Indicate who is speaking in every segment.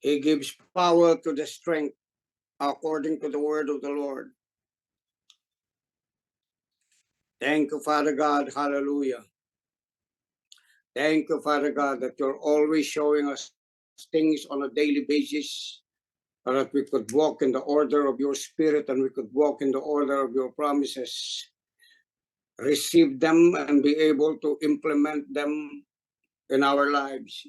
Speaker 1: He gives power to the strength according to the word of the Lord. Thank you, Father God. Hallelujah. Thank you, Father God, that you're always showing us things on a daily basis, so that we could walk in the order of your spirit and we could walk in the order of your promises, receive them and be able to implement them in our lives.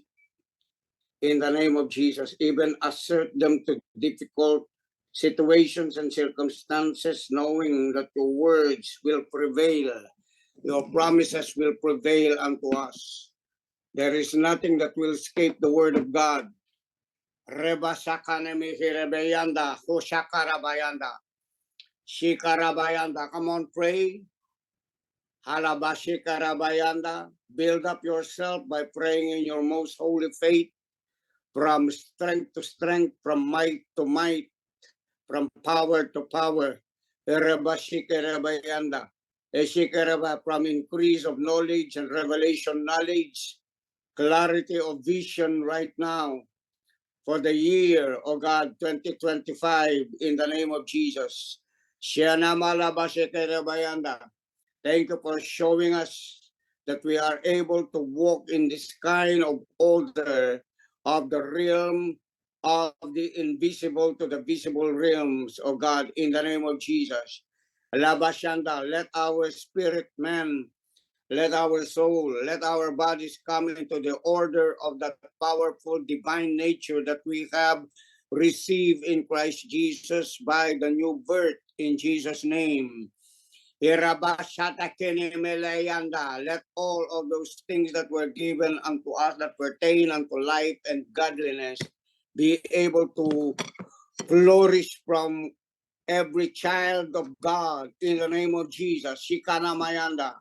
Speaker 1: In the name of Jesus, even assert them to difficult situations and circumstances, knowing that your words will prevail, your promises will prevail unto us. There is nothing that will escape the word of God. Reba sakanemi hirebayanda, hoshakarabayanda, shikarabayanda. Come on, pray. Halabashikarabayanda. Build up yourself by praying in your most holy faith, from strength to strength, from might to might, from power to power. Erebashikarabayanda. Eshikaraba, from increase of knowledge and revelation knowledge, clarity of vision right now for the year, oh God, 2025, in the name of Jesus. Thank you for showing us that we are able to walk in this kind of order of the realm of the invisible to the visible realms, oh God, in the name of Jesus. Labashanda, let our spirit man, let our soul, let our bodies come into the order of that powerful divine nature that we have received in Christ Jesus by the new birth in Jesus' name. Let all of those things that were given unto us that pertain unto life and godliness be able to flourish from every child of God in the name of Jesus. Shikana Mayanda.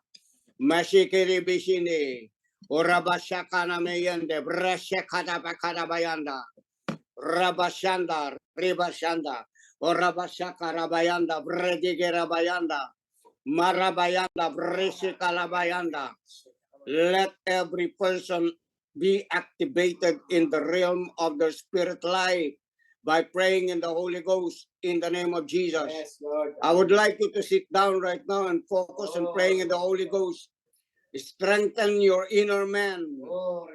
Speaker 1: Mashikiri Bishini. Urabashakana Mayande. Brashakada Bakada Bayanda. Rabashanda. Ribashanda. Urabashaka Rabayanda. Bredigera Bayanda. Marabayanda. Breshikalabayanda. Let every person be activated in the realm of the spirit life by praying in the Holy Ghost in the name of Jesus. Yes, Lord. I would like you to sit down right now and focus on praying in the Holy Ghost. Strengthen your inner man, so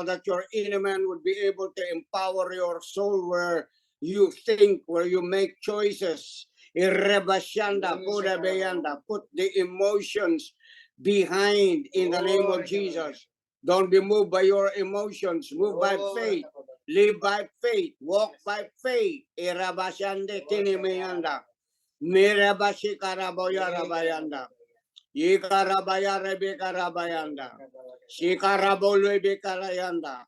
Speaker 1: that your inner man would be able to empower your soul where you think, where you make choices. Put the emotions behind in the name of Jesus. Don't be moved by your emotions. Move by faith. Live by faith. Walk by faith. Irabashande kinimeyanda. Mirabashikaraboya rabayanda. Ikarabaya rebekarabayanda. Shikarabolu bekarayanda.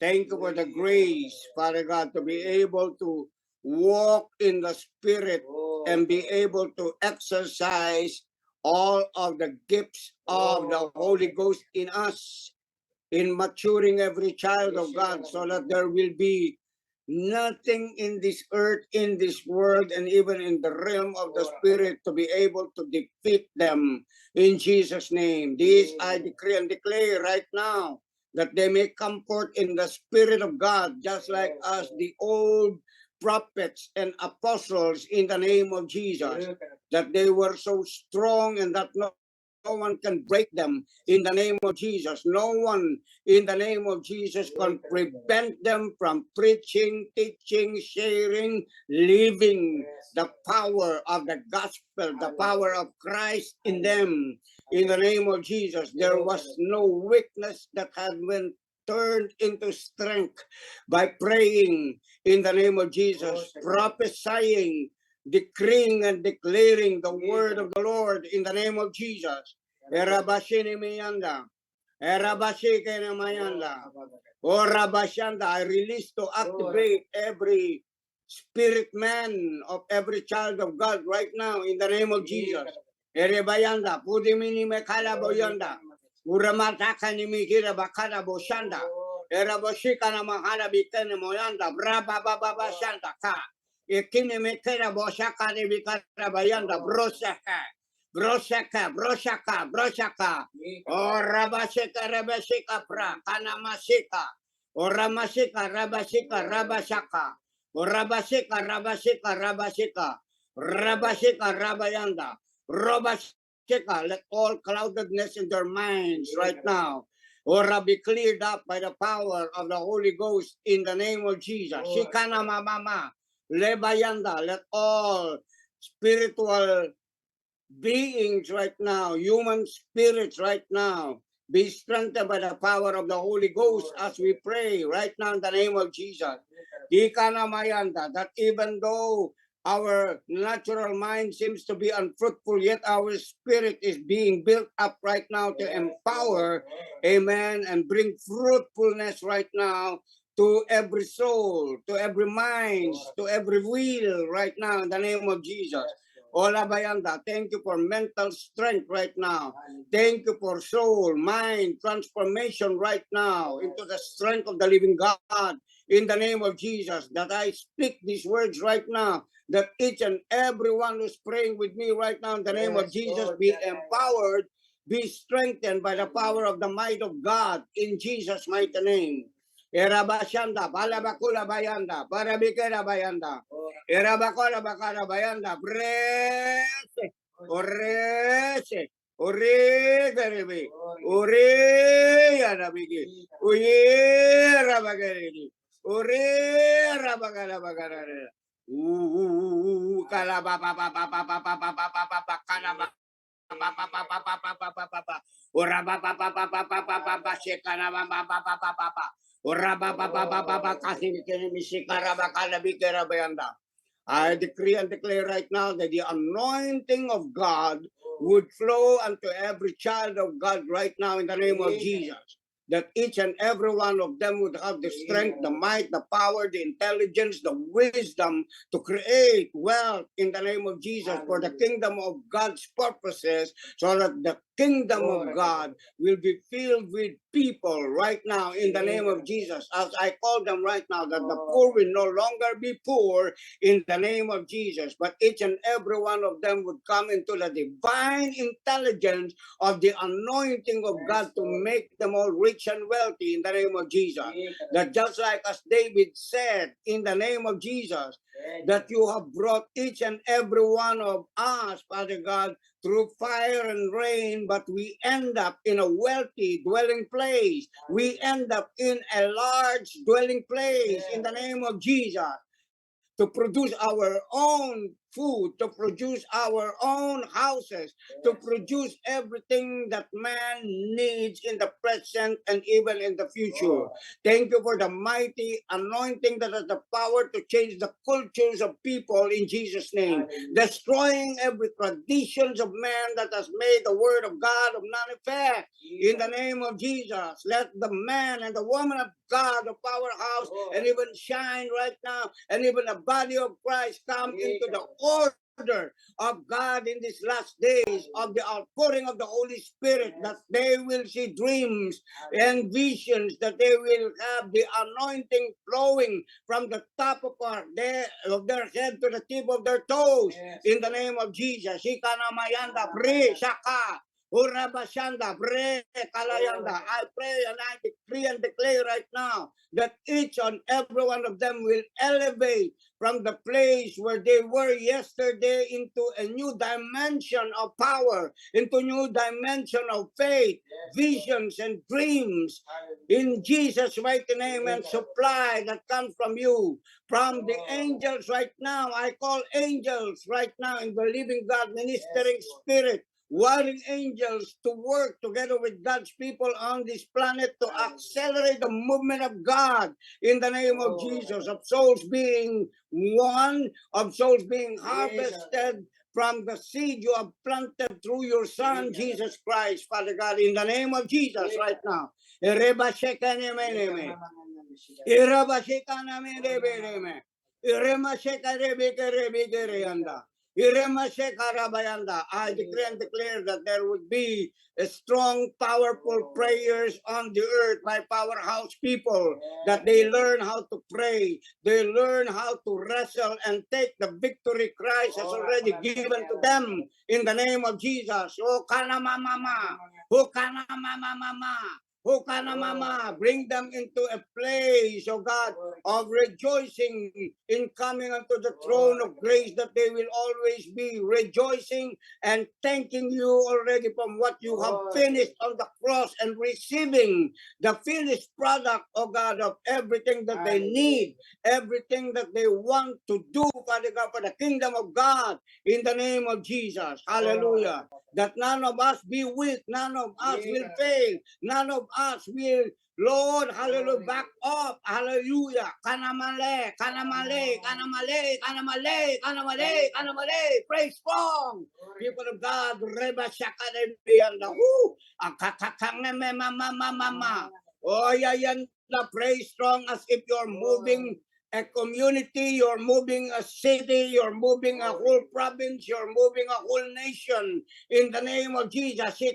Speaker 1: Thank you for the grace, Father God, to be able to walk in the Spirit and be able to exercise all of the gifts of the Holy Ghost in us, in maturing every child of God, so that there will be nothing in this earth, in this world, and even in the realm of the Spirit to be able to defeat them in Jesus' name. This I decree and declare right now, that they may come forth in the Spirit of God, just like us, the old prophets and apostles in the name of Jesus, that they were so strong and that no one can break them in the name of Jesus. No one in the name of Jesus can prevent them from preaching, teaching, sharing, living the power of the gospel, the power of Christ in them. In the name of Jesus, there was no weakness that had been turned into strength by praying in the name of Jesus, prophesying, decreeing and declaring the word of the Lord in the name of Jesus. Erabashini miyanda. Erabashike mayanda. O Rabashanda, I release to activate every spirit man of every child of God right now in the name of Jesus. Erebayanda, pudimini mekala boyanda. Uramataka ni mikira bakara boshanda. Erabashika na mahala bitene moyanda. Braba baba shanda ka. Ikini mekera boshaka ni bikara bayanda. Broshaka. Broshaka, broshaka, broshaka. Oh, rabashika, rabashika, pra, kanamasika. Oramasika, rabasika, rabasaka. Orabasika, rabasika, rabasika. Rabasika, rabayanda. Robasika, let all cloudedness in their minds right now. Ora be cleared up by the power of the Holy Ghost in the name of Jesus. Shikana mama. Lebayanda, let all spiritual beings right now, human spirits right now, be strengthened by the power of the Holy Ghost as we pray right now in the name of Jesus. Di ka na mayanda, that even though our natural mind seems to be unfruitful, yet our spirit is being built up right now to empower, amen, and bring fruitfulness right now to every soul, to every mind, to every will right now in the name of Jesus. Ola Bayanda, thank you for mental strength right now. Thank you for soul, mind, transformation right now into the strength of the living God. In the name of Jesus, that I speak these words right now, that each and everyone who's praying with me right now in the name of Jesus be empowered, be strengthened by the power of the might of God in Jesus' mighty name. Erabashanda, Balabakula Bayanda, Parabikera Bayanda. Erabakola bakara bayanda brese orese ore garebe ore yarabigi uye rabagari ore rabagara bagara kala ba ba ba ba ba ba ba ba ba ba ba kala ba ba ba ba ba ba ba ba ba ba ba ora ba ba ba ba ba ba ba ba ba shekana ba ba ba ba ba ba ba ora ba ba ba ba ba ba kasi kini misikara bakala bikera bayanda. I decree and declare right now that the anointing of God would flow unto every child of God right now in the name of Jesus. That each and every one of them would have the strength, the might, the power, the intelligence, the wisdom to create wealth in the name of Jesus for the kingdom of God's purposes, so that the kingdom of God will be filled with people right now in the name of Jesus. As I call them right now, that the poor will no longer be poor in the name of Jesus, but each and every one of them would come into the divine intelligence of the anointing of God to make them all rich and wealthy in the name of Jesus. That just like as David said, in the name of Jesus, that you have brought each and every one of us, Father God, through fire and rain, but we end up in a wealthy dwelling place. We end up in a large dwelling place in the name of Jesus, to produce our own food, to produce our own houses, to produce everything that man needs in the present and even in the future. Thank you for the mighty anointing that has the power to change the cultures of people in Jesus' name, destroying every traditions of man that has made the word of God of none effect. In the name of Jesus, let the man and the woman of God of our house and even shine right now, and even the body of Christ come into the order of God in these last days of the outpouring of the Holy Spirit, that they will see dreams and visions, that they will have the anointing flowing from the top of their head to the tip of their toes. In the name of Jesus. Shikanamayanda, Bri, Shaka, Urabashanda, Bre, Kalayanda. I pray and I decree and declare right now that each and every one of them will elevate from the place where they were yesterday into a new dimension of power, into new dimension of faith, visions and dreams. In Jesus' mighty name, and supply that comes from you, from the angels right now. I call angels right now in the living God ministering spirit, warring angels to work together with God's people on this planet to accelerate the movement of God in the name of Jesus, of souls being won, of souls being harvested from the seed you have planted through your Son, Jesus Christ, Father God, in the name of Jesus right now. I decree and declare that there would be a strong, powerful prayers on the earth by powerhouse people, that they learn how to pray, they learn how to wrestle and take the victory Christ has already given to them in the name of Jesus. Oh, kana mama, oh, kana mama. Hukana mama, bring them into a place, oh God, of rejoicing in coming unto the throne of grace, that they will always be rejoicing and thanking you already from what you have finished on the cross, and receiving the finished product, oh God, of everything that they need, everything that they want to do, Father God, for the kingdom of God, in the name of Jesus. Hallelujah. That none of us be weak, none of us will fail, none of us will, Lord, hallelujah, back up, hallelujah. Kanamale, kanamale, kanamale, kanamale, kanamale, kanamale, pray strong. People of God, reba shakadebiyanda, akakakangeme mama mama. Oh, yan, pray strong as if you're moving a community, you're moving a city, you're moving a whole province, you're moving a whole nation. In the name of Jesus. We're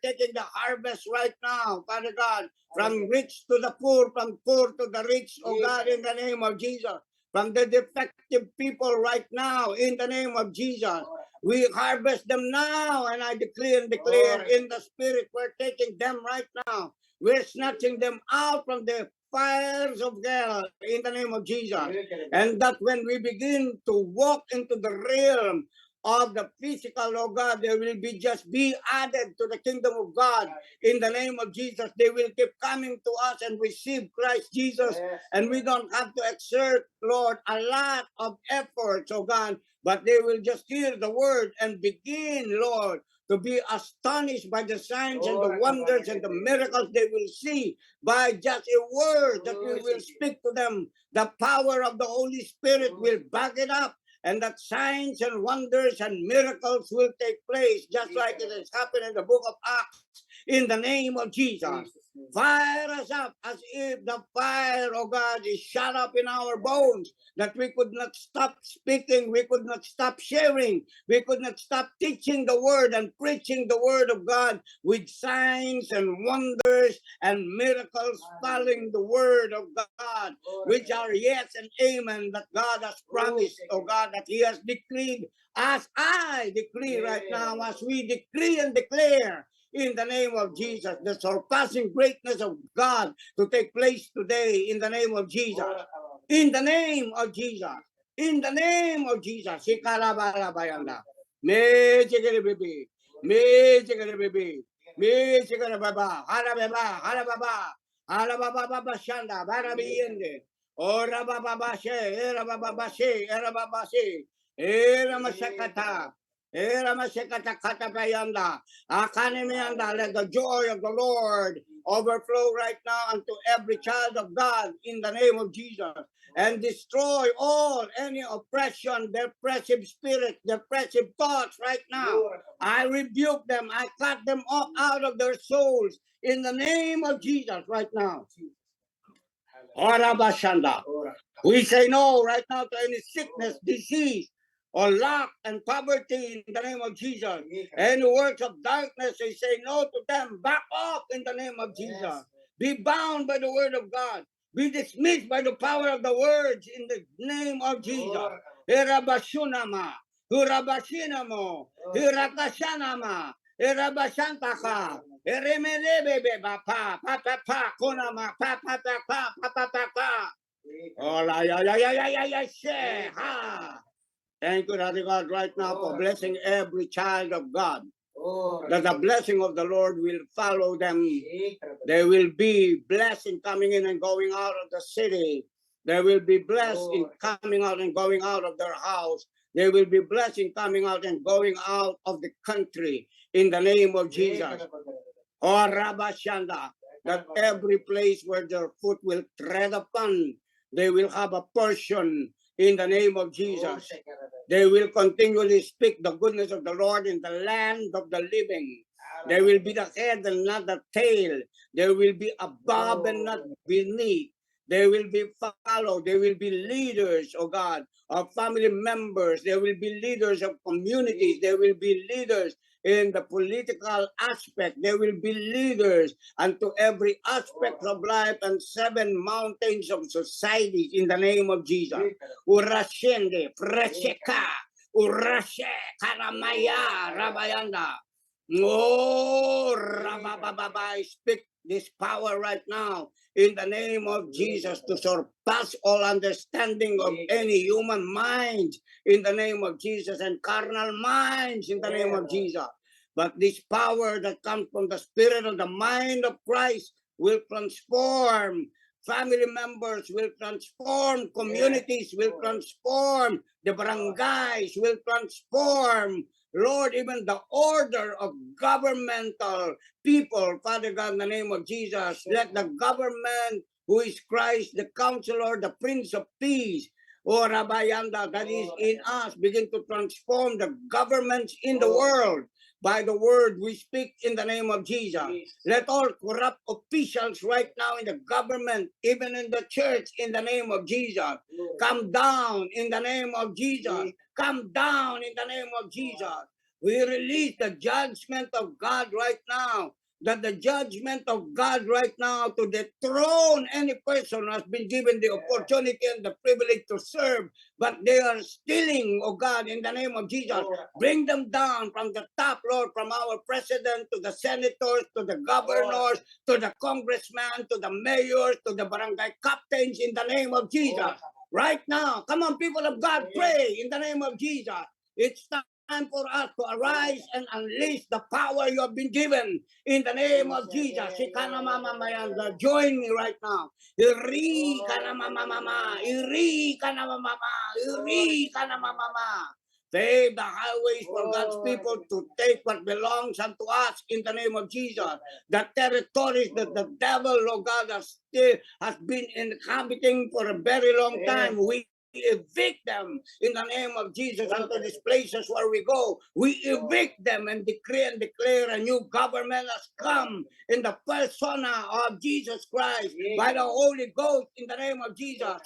Speaker 1: taking the harvest right now, Father God, from rich to the poor, from poor to the rich, oh God, in the name of Jesus. From the defective people right now, in the name of Jesus. We harvest them now, and I declare and declare in the spirit, we're taking them right now. We're snatching them out from the fires of hell in the name of Jesus. And that when we begin to walk into the realm of the physical, oh God, they will be added to the kingdom of God in the name of Jesus. They will keep coming to us and receive Christ Jesus. And we don't have to exert, Lord, a lot of effort, oh God, but they will just hear the word and begin, Lord, to be astonished by the signs and the wonders and the miracles they will see by just a word that we will speak to them. The power of the Holy Spirit will back it up, and that signs and wonders and miracles will take place, just like it has happened in the book of Acts, in the name of Jesus. Fire us up as if the fire, oh God, is shut up in our bones, that we could not stop speaking, we could not stop sharing, we could not stop teaching the word and preaching the word of God with signs and wonders and miracles following the word of God, which are yes and amen, that God has promised, oh God, that He has decreed, as I decree right now, as we decree and declare in the name of Jesus, the surpassing greatness of God to take place today in the name of Jesus. In the name of Jesus. In the name of Jesus. Shikarabarabayanda. Me chikere baby. Me chikere baby. Me chikere baba. Harababa. Harababa. Harababa baba shanda. Barabiyende. Ora baba bashe. Era baba bashe. Era baba bashe. Era mashakata. Era mashakata katabayanda. Akanemianda. Let the joy of the Lord overflow right now unto every child of God in the name of Jesus, and destroy all any oppression, depressive spirit, depressive thoughts right now. I rebuke them. I cut them off out of their souls in the name of Jesus right now. Orabashanda. We say no right now to any sickness, disease, or lack and poverty in the name of Jesus. Any works of darkness, we say no to them. Back off in the name of Jesus. Be bound by the word of God. Be dismissed by the power of the words in the name of Jesus. Hirabashunama, Hurabashinamo, Hirakashanama, Hirabashantaka, Eremelebe papa, papa, pa, konama, papa, papa, papa, papa. Oh, ha. Thank you, Daddy God, right now for blessing every child of God. That the blessing of the Lord will follow them. They will be blessed in coming in and going out of the city. They will be blessed in coming out and going out of their house. They will be blessed in coming out and going out of the country in the name of Jesus. Oh, Rabashanda, that every place where their foot will tread upon, they will have a portion in the name of Jesus. They will continually speak the goodness of the Lord in the land of the living. They will be the head and not the tail. They will be above and not beneath. They will be followed. They will be leaders, oh God, of family members. They will be leaders of communities. They will be leaders in the political aspect. They will be leaders unto every aspect of life and 7 mountains of society in the name of Jesus. Urashende, Fresheka, Urashe, Karamaya, Rabayanda. Oh, Rabababa, I speak this power right now in the name of Jesus to surpass all understanding of any human mind in the name of Jesus and carnal minds in the name of Jesus. But this power that comes from the spirit of the mind of Christ will transform. Family members will transform, communities will transform, the barangays will transform. Lord, even the order of governmental people, Father God, in the name of Jesus, let the government who is Christ, the counselor, the Prince of Peace, or Rabayanda, that is in us, begin to transform the governments in the world by the word we speak in the name of Jesus. Let all corrupt officials right now in the government, even in the church, in the name of Jesus, come down in the name of Jesus. Come down in the name of Jesus. We release the judgment of God right now. That the judgment of God right now to dethrone any person who has been given the opportunity and the privilege to serve, but they are stealing, oh God, in the name of Jesus. Bring them down from the top, Lord, from our president to the senators, to the governors, to the congressmen, to the mayors, to the barangay captains, in the name of Jesus. Right now, come on, people of God, pray in the name of Jesus. It's time for us to arise and unleash the power you have been given in the name of Jesus. Join me right now. Iri kana mama mama, iri kana mama mama, iri kana mama mama. Pave the highways for God's people to take what belongs unto us in the name of Jesus. The territories that the devil, oh God, has been inhabiting for a very long time. We evict them in the name of Jesus unto these places where we go. We evict them and decree and declare a new government has come in the persona of Jesus Christ by the Holy Ghost in the name of Jesus.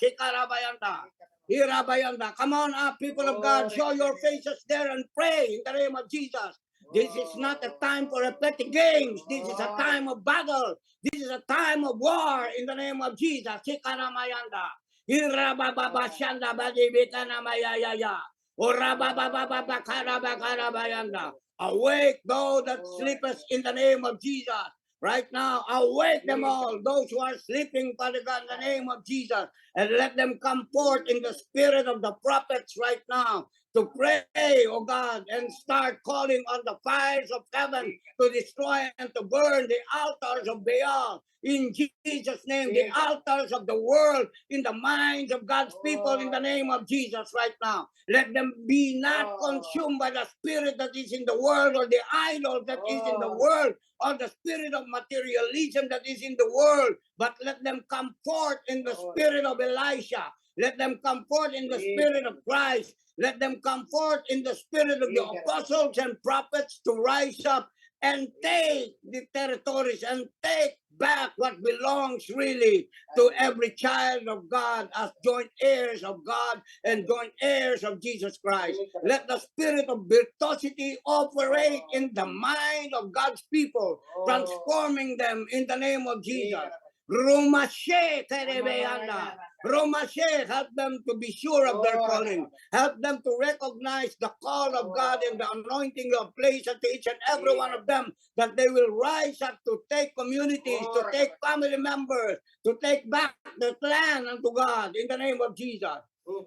Speaker 1: Hirabayanda. Come on up, people of God. Show your faces there and pray in the name of Jesus. This is not a time for a petty games. This is a time of battle. This is a time of war in the name of Jesus. Chikanamayanda. Hirabababashanda badibitana mayayaya. Urababababakarabayanda. Awake those that sleepeth in the name of Jesus. Right now, awake them all, those who are sleeping, Father God, in the name of Jesus, and let them come forth in the spirit of the prophets right now to pray, oh God, and start calling on the fires of heaven to destroy and to burn the altars of Baal. In Jesus' name, the altars of the world in the minds of God's people in the name of Jesus right now. Let them be not consumed by the spirit that is in the world or the idol that is in the world or the spirit of materialism that is in the world, but let them come forth in the spirit of Elisha. Let them come forth in the spirit of Christ. Let them come forth in the spirit of the apostles and prophets to rise up and take the territories and take back what belongs really to every child of God as joint heirs of God and joint heirs of Jesus Christ. Let the spirit of virtuosity operate in the mind of God's people, transforming them in the name of Jesus. Rumashe Terebeanda. Romashe, help them to be sure of their calling. Help them to recognize the call of God and the anointing of place to each and every one of them, that they will rise up to take communities, to take family members, to take back the land unto God in the name of Jesus.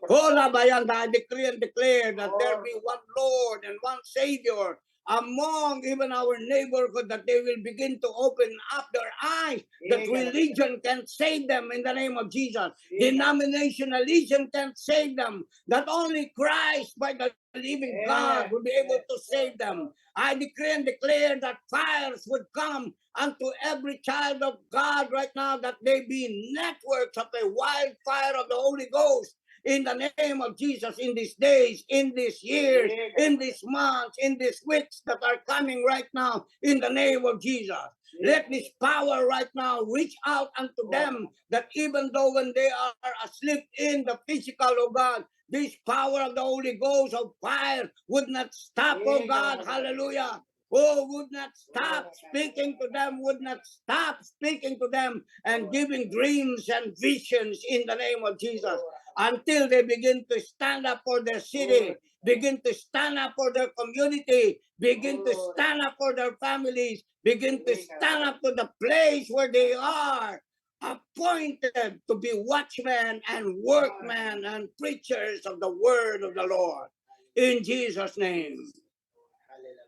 Speaker 1: I decree and declare that there be one Lord and one Savior among even our neighborhood, that they will begin to open up their eyes, that religion can save them in the name of Jesus. Denominationalism can save them, that only Christ by the living God will be able to save them. I decree and declare that fires would come unto every child of God right now, that they be networks of a wildfire of the Holy Ghost, in the name of Jesus in these days, in these years, in these months, in these weeks that are coming right now, in the name of Jesus. Let this power right now reach out unto them, that even though when they are asleep in the physical, oh God, this power of the Holy Ghost of fire would not stop, oh God, hallelujah. Oh, would not stop speaking to them, would not stop speaking to them and giving dreams and visions in the name of Jesus until they begin to stand up for their city, begin to stand up for their community, begin to stand up for their families, begin to stand up to the place where they are appointed to be watchmen and workmen and preachers of the word of the Lord. In Jesus' name.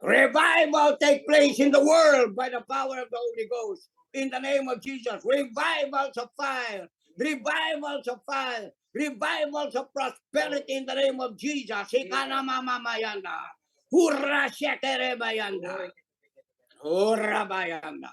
Speaker 1: Revival take place in the world by the power of the Holy Ghost. In the name of Jesus. Revivals of fire. Revivals of fire. Revivals of prosperity in the name of Jesus. Hikana mama mayanda. Hurra shekere bayanda. Hurra bayanda.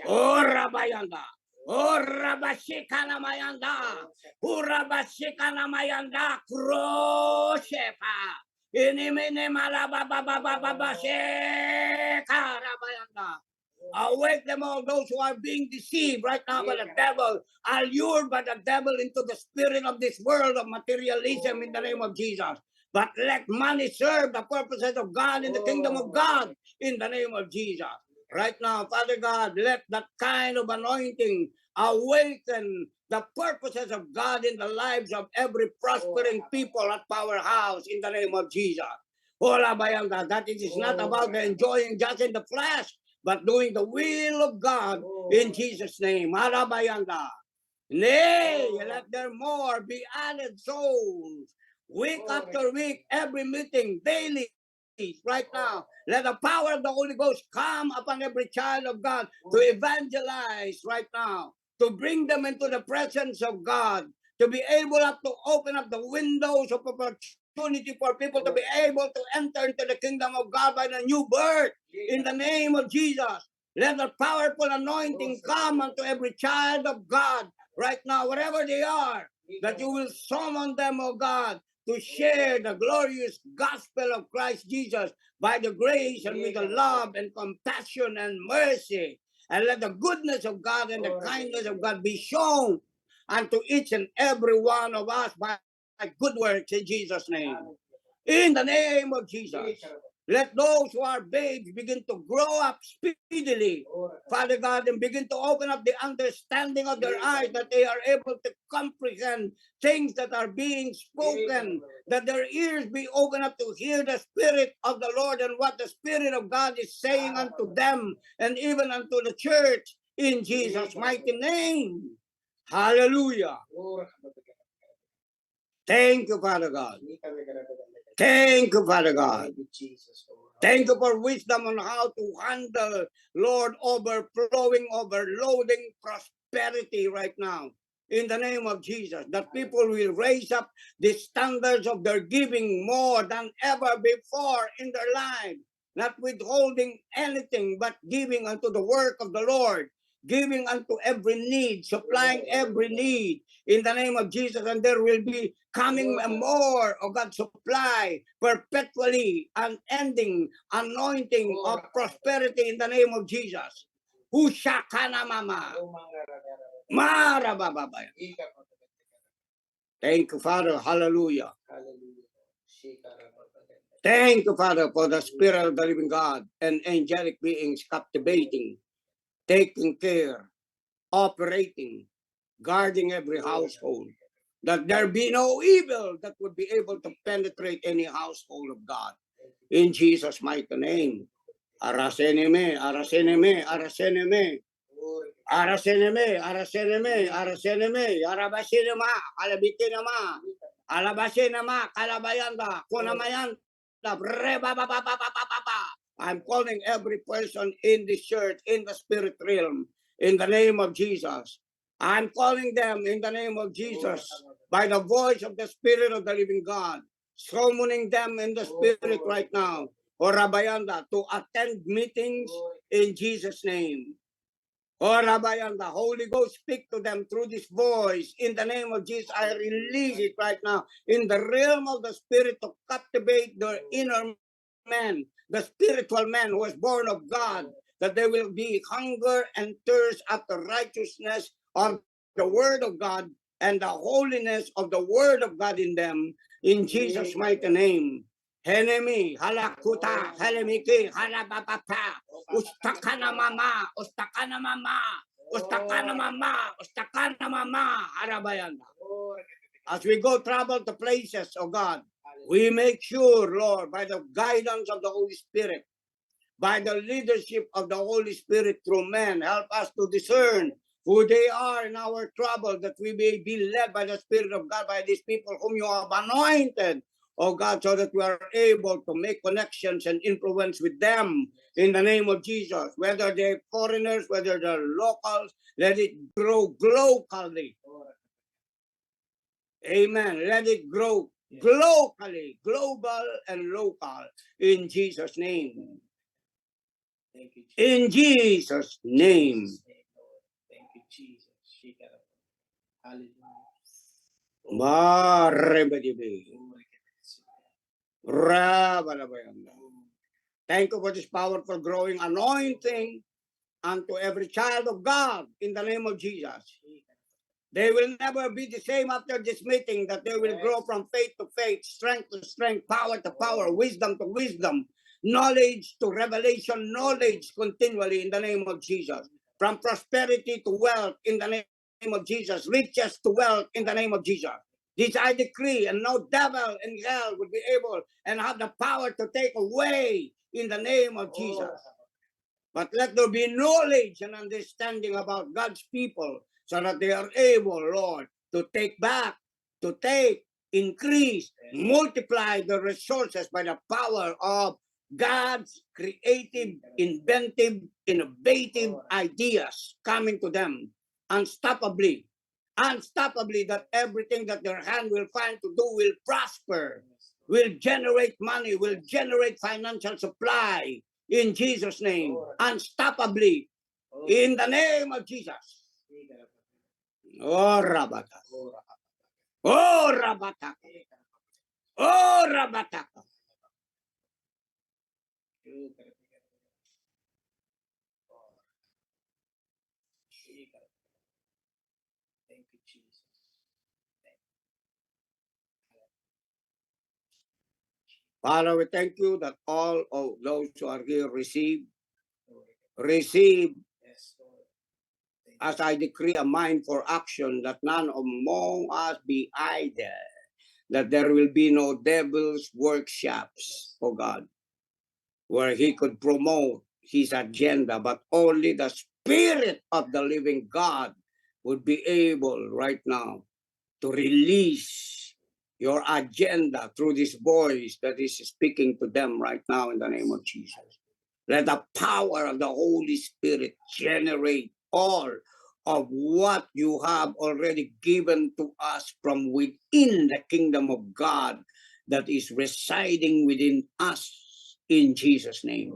Speaker 1: Hurra bayanda. Hurra bashikana mayanda. Hurra bashikana mayanda. Kroshepa. Inimini malabababababa shekarabayanda. Awake them all, those who are being deceived right now by the devil, allured by the devil into the spirit of this world of materialism in the name of Jesus. But let money serve the purposes of God in the kingdom of God in the name of Jesus. Right now, Father God, let that kind of anointing awaken the purposes of God in the lives of every prospering people at Powerhouse in the name of Jesus. That it is not about the enjoying just in the flesh, but doing the will of God in Jesus' name. Nay, let there more be added souls, week after week, every meeting, daily. Right now, let the power of the Holy Ghost come upon every child of God to evangelize right now, to bring them into the presence of God, to be able to open up the windows of opportunity for people to be able to enter into the kingdom of God by the new birth in the name of Jesus. Let the powerful anointing come unto every child of God right now, wherever they are, that you will summon them, oh God, to share the glorious gospel of Christ Jesus by the grace and with the love and compassion and mercy. And let the goodness of God and the kindness of God be shown unto each and every one of us by good works in Jesus' name. In the name of Jesus. Let those who are babes begin to grow up speedily, Father God, and begin to open up the understanding of their eyes, that they are able to comprehend things that are being spoken, that their ears be open up to hear the Spirit of the Lord and what the Spirit of God is saying unto them and even unto the church in Jesus' mighty name. Hallelujah. Thank you, Father God. Thank you, Father God. Thank you for wisdom on how to handle, Lord, overflowing, overloading prosperity right now. In the name of Jesus, that people will raise up the standards of their giving more than ever before in their life, not withholding anything, but giving unto the work of the Lord, giving unto every need, supplying every need in the name of Jesus, and there will be coming more of God's supply perpetually, unending anointing of prosperity in the name of Jesus. Hushakana mama. Marabababaya. Thank you, Father. Hallelujah. Thank you, Father, for the Spirit of the living God and angelic beings captivating, taking care, operating, guarding every household, that there be no evil that would be able to penetrate any household of God. In Jesus' mighty name. Araseneme, araseneme, araseneme. Araseneme, araseneme, araseneme, arabasinema, alabitinama, alabasinema, kalabayanda, kunamayanda, rebababababababa. I'm calling every person in this church, in the spirit realm, in the name of Jesus. I'm calling them in the name of Jesus, by the voice of the Spirit of the living God, summoning them in the Spirit right now, or Rabayanda, to attend meetings in Jesus' name. Oh, Rabbi, and the Holy Ghost speak to them through this voice. In the name of Jesus, I release it right now in the realm of the Spirit to captivate the inner man, the spiritual man who is born of God, that there will be hunger and thirst after righteousness of the Word of God and the holiness of the Word of God in them, in Jesus' mighty name. Henemi, halakuta, helemiki, halababapa, ustakana mama, ustakana mama, ustakana mama, ustakana mama, harabayanda. As we go travel to places, oh God, we make sure, Lord, by the guidance of the Holy Spirit, by the leadership of the Holy Spirit through men, help us to discern who they are in our trouble, that we may be led by the Spirit of God, by these people whom you have anointed, oh God, so that we are able to make connections and influence with them in the name of Jesus. Whether they're foreigners, whether they're locals, let it grow locally. Amen. Let it grow locally, global and local, in Jesus' name.
Speaker 2: Thank you, Jesus.
Speaker 1: In Jesus' name.
Speaker 2: Thank you, Jesus. Hallelujah.
Speaker 1: Thank you for this powerful growing anointing unto every child of God in the name of Jesus. They will never be the same after this meeting, that they will grow from faith to faith, strength to strength, power to power, wisdom to wisdom, knowledge to revelation, knowledge continually in the name of Jesus. From prosperity to wealth in the name of Jesus, riches to wealth in the name of Jesus. This I decree, and no devil in hell would be able and have the power to take away in the name of Jesus. But let there be knowledge and understanding about God's people, so that they are able, Lord, to take back, to take, increase, multiply the resources by the power of God's creative, inventive, innovative ideas coming to them unstoppably. Unstoppably, that everything that their hand will find to do will prosper, will generate money, will generate financial supply in Jesus' name, unstoppably, in the name of Jesus. Oh, Rabata. Oh, Rabata. Oh, Rabata.
Speaker 2: Thank you, Jesus.
Speaker 1: Father, we thank you that all of those who are here receive,
Speaker 2: Yes, Lord.
Speaker 1: as I decree a mind for action, that none among us be idle, that there will be no devil's workshops, oh God, where he could promote his agenda, but only the Spirit of the living God would be able right now to release your agenda through this voice that is speaking to them right now in the name of Jesus. Let the power of the Holy Spirit generate all of what you have already given to us from within the kingdom of God that is residing within us in Jesus' name.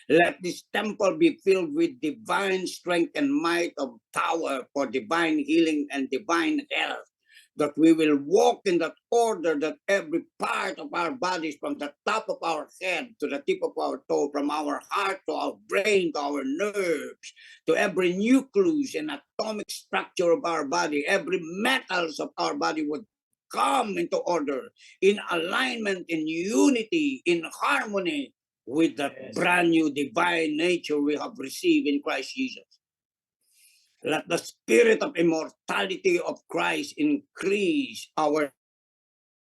Speaker 1: Let this temple be filled with divine strength and might of power for divine healing and divine health, that we will walk in that order, that every part of our bodies, from the top of our head to the tip of our toe, from our heart to our brain to our nerves, to every nucleus and atomic structure of our body, every metals of our body would come into order, in alignment, in unity, in harmony with the brand new divine nature we have received in Christ Jesus. Let the spirit of immortality of Christ increase our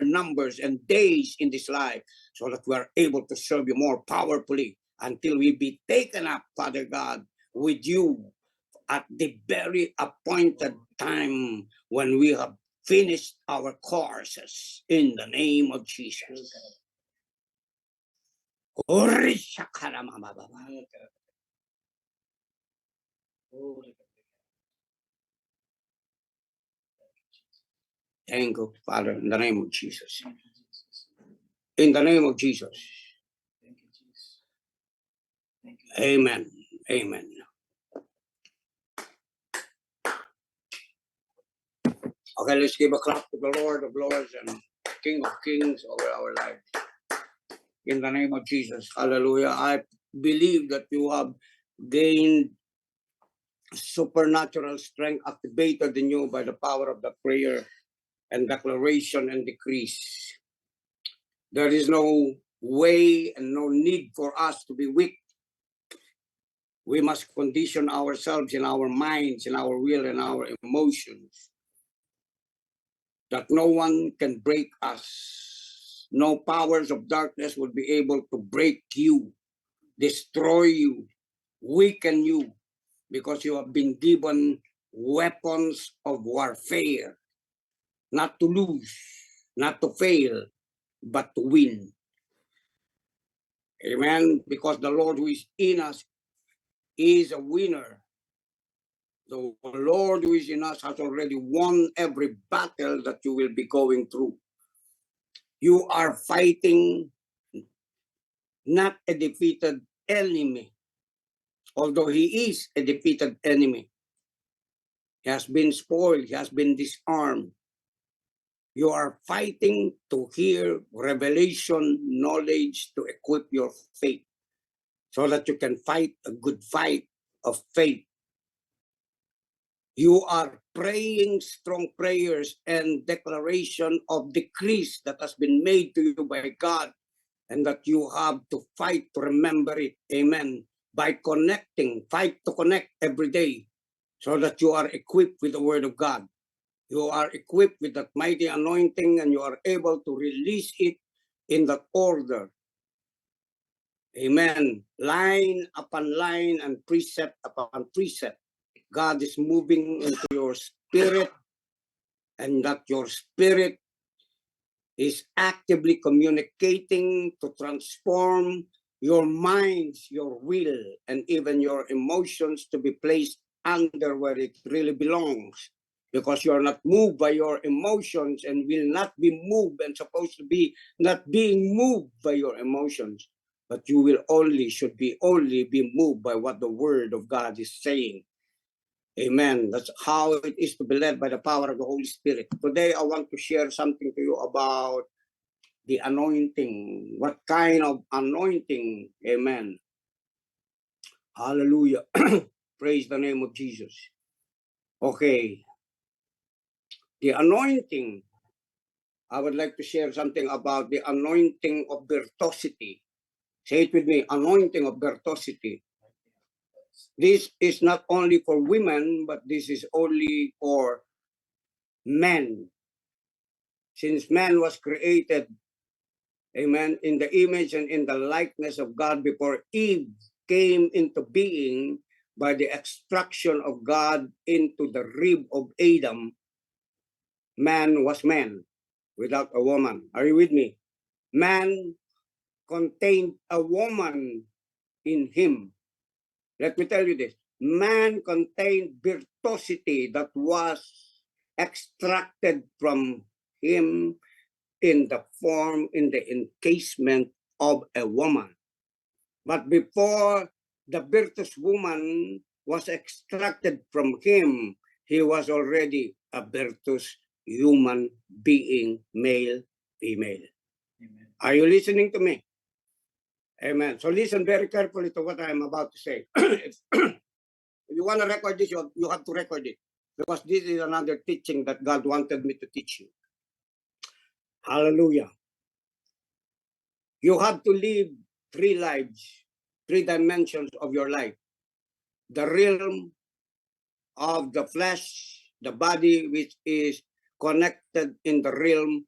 Speaker 1: numbers and days in this life, so that we are able to serve you more powerfully until we be taken up, Father God, with you at the very appointed time when we have finished our courses in the name of Jesus. Thank you, Father, in the name of Jesus. In the name of Jesus.
Speaker 2: Thank you, Jesus. Thank you.
Speaker 1: Amen. Amen. Okay, let's give a clap to the Lord of Lords and King of Kings over our lives. In the name of Jesus. Hallelujah. I believe that you have gained supernatural strength activated in you by the power of the prayer and declaration and decrees. There is no way and no need for us to be weak. We must condition ourselves in our minds, in our will, and our emotions, that no one can break us. No powers of darkness will be able to break you, destroy you, weaken you, because you have been given weapons of warfare, not to lose, not to fail, but to win. Amen. Because the Lord who is in us is a winner. The Lord who is in us has already won every battle that you will be going through. You are fighting not a defeated enemy, although he is a defeated enemy. He has been spoiled, he has been disarmed. You are fighting to hear revelation, knowledge to equip your faith so that you can fight a good fight of faith. You are praying strong prayers and declaration of decrees that has been made to you by God, and that you have to fight to remember it. Amen. By connecting, fight to connect every day so that you are equipped with the word of God. You are equipped with that mighty anointing and you are able to release it in that order. Amen. Line upon line and precept upon precept. God is moving into your spirit, and that your spirit is actively communicating to transform your minds, your will, and even your emotions to be placed under where it really belongs. Because you are not moved by your emotions and will not be moved and supposed to be not being moved by your emotions, but you will should be only be moved by what the word of God is saying. Amen. That's how it is to be led by the power of the Holy Spirit. Today, I want to share something to you about the anointing. What kind of anointing? Amen. Hallelujah. Praise the name of Jesus. Okay. The anointing. I would like to share something about the anointing of virtuosity. Say it with me, anointing of virtuosity. This is not only for women, but this is only for men. Since man was created, amen, in the image and in the likeness of God before Eve came into being by the extraction of God into the rib of Adam, man was man without a woman. Are you with me? Man contained a woman in him. Let me tell you this. Man contained virtuosity that was extracted from him in the form, in the encasement of a woman. But before the virtuous woman was extracted from him, he was already a virtuous human being, male, female. Amen. Are you listening to me? Amen. So listen very carefully to what I am about to say. If you want to record this, you have to record it. Because this is another teaching that God wanted me to teach you. Hallelujah. You have to live 3 lives, 3 dimensions of your life. The realm of the flesh, the body, which is connected in the realm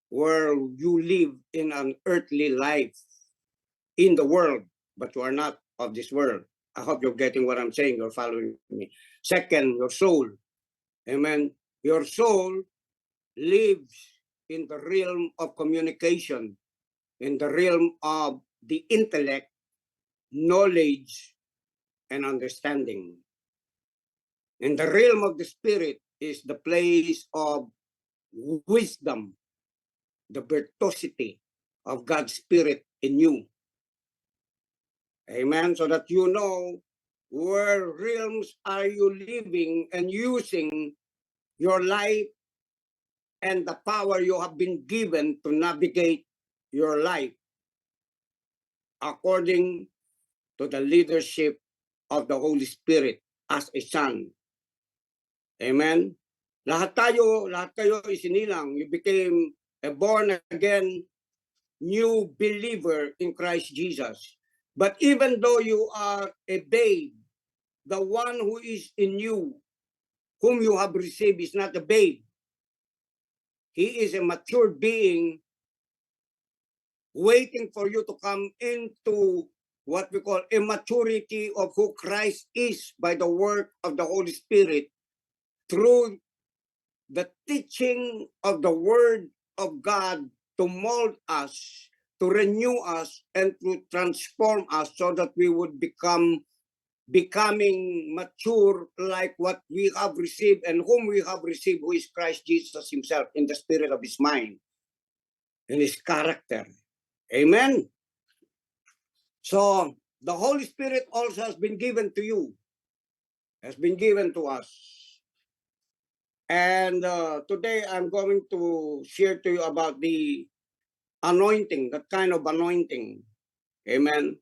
Speaker 1: where you live in an earthly life in the world, but you are not of this world. I hope you're getting what I'm saying. You're following me. Second, your soul. Amen. Your soul lives in the realm of communication, in the realm of the intellect, knowledge, and understanding. In the realm of the spirit is the place of wisdom, the virtuosity of God's spirit in you. Amen. So that you know where realms are you living and using your life and the power you have been given to navigate your life according to the leadership of the Holy Spirit as a son. Amen? Lahat kayo isinilang. You became a born-again new believer in Christ Jesus. But even though you are a babe, the one who is in you, whom you have received, is not a babe. He is a mature being waiting for you to come into what we call a maturity of who Christ is by the work of the Holy Spirit through the teaching of the Word of God to mold us, to renew us, and to transform us so that we would becoming mature like what we have received and whom we have received, who is Christ Jesus himself in the spirit of his mind, in his character. Amen. So the Holy Spirit also has been given to you, has been given to us. And today I'm going to share to you about the anointing, that kind of anointing. Amen.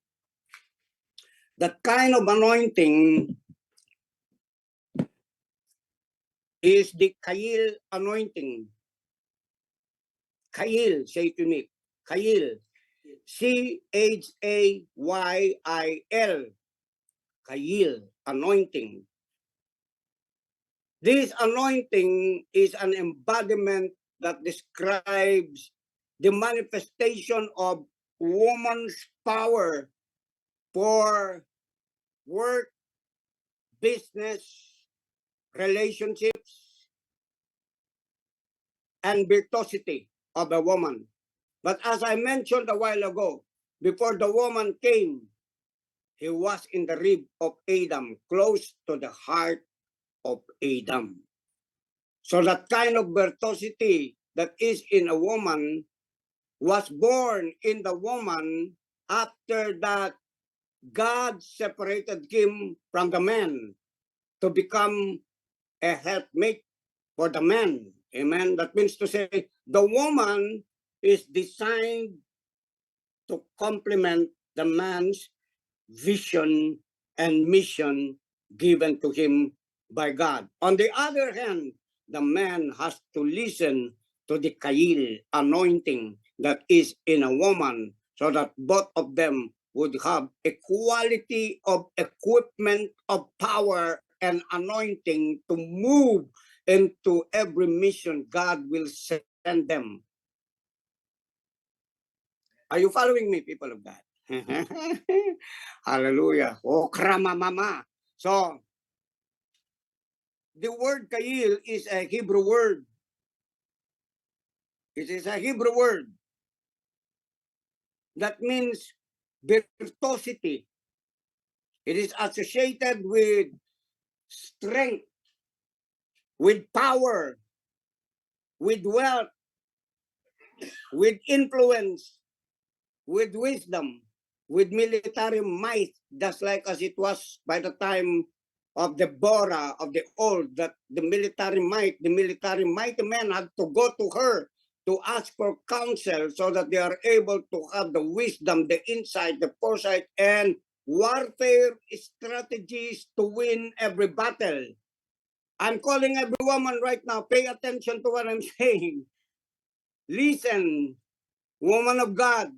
Speaker 1: That kind of anointing is the Kayil anointing. Kayil, say to me, Kayil. Chayil. Kayil, anointing. This anointing is an embodiment that describes the manifestation of woman's power for work, business, relationships, and virtuosity of a woman. But as I mentioned a while ago, before the woman came, he was in the rib of Adam, close to the heart of Adam. So that kind of virtuosity that is in a woman was born in the woman after that God separated him from the man to become a helpmate for the man. Amen. That means to say the woman is designed to complement the man's vision and mission given to him by God. On the other hand, the man has to listen to the Kayil anointing that is in a woman so that both of them would have a quality of equipment of power and anointing to move into every mission God will send them. Are you following me, people of God? Hallelujah. Oh, krama mama. So, the word Kayil is a Hebrew word. It is a Hebrew word that means virtuosity. It is associated with strength, with power, with wealth, with influence, with wisdom, with military might, just like as it was by the time of Deborah of the old, that the military mighty men had to go to her to ask for counsel so that they are able to have the wisdom, the insight, the foresight, and warfare strategies to win every battle. I'm calling every woman right now, pay attention to what I'm saying. Listen, woman of God.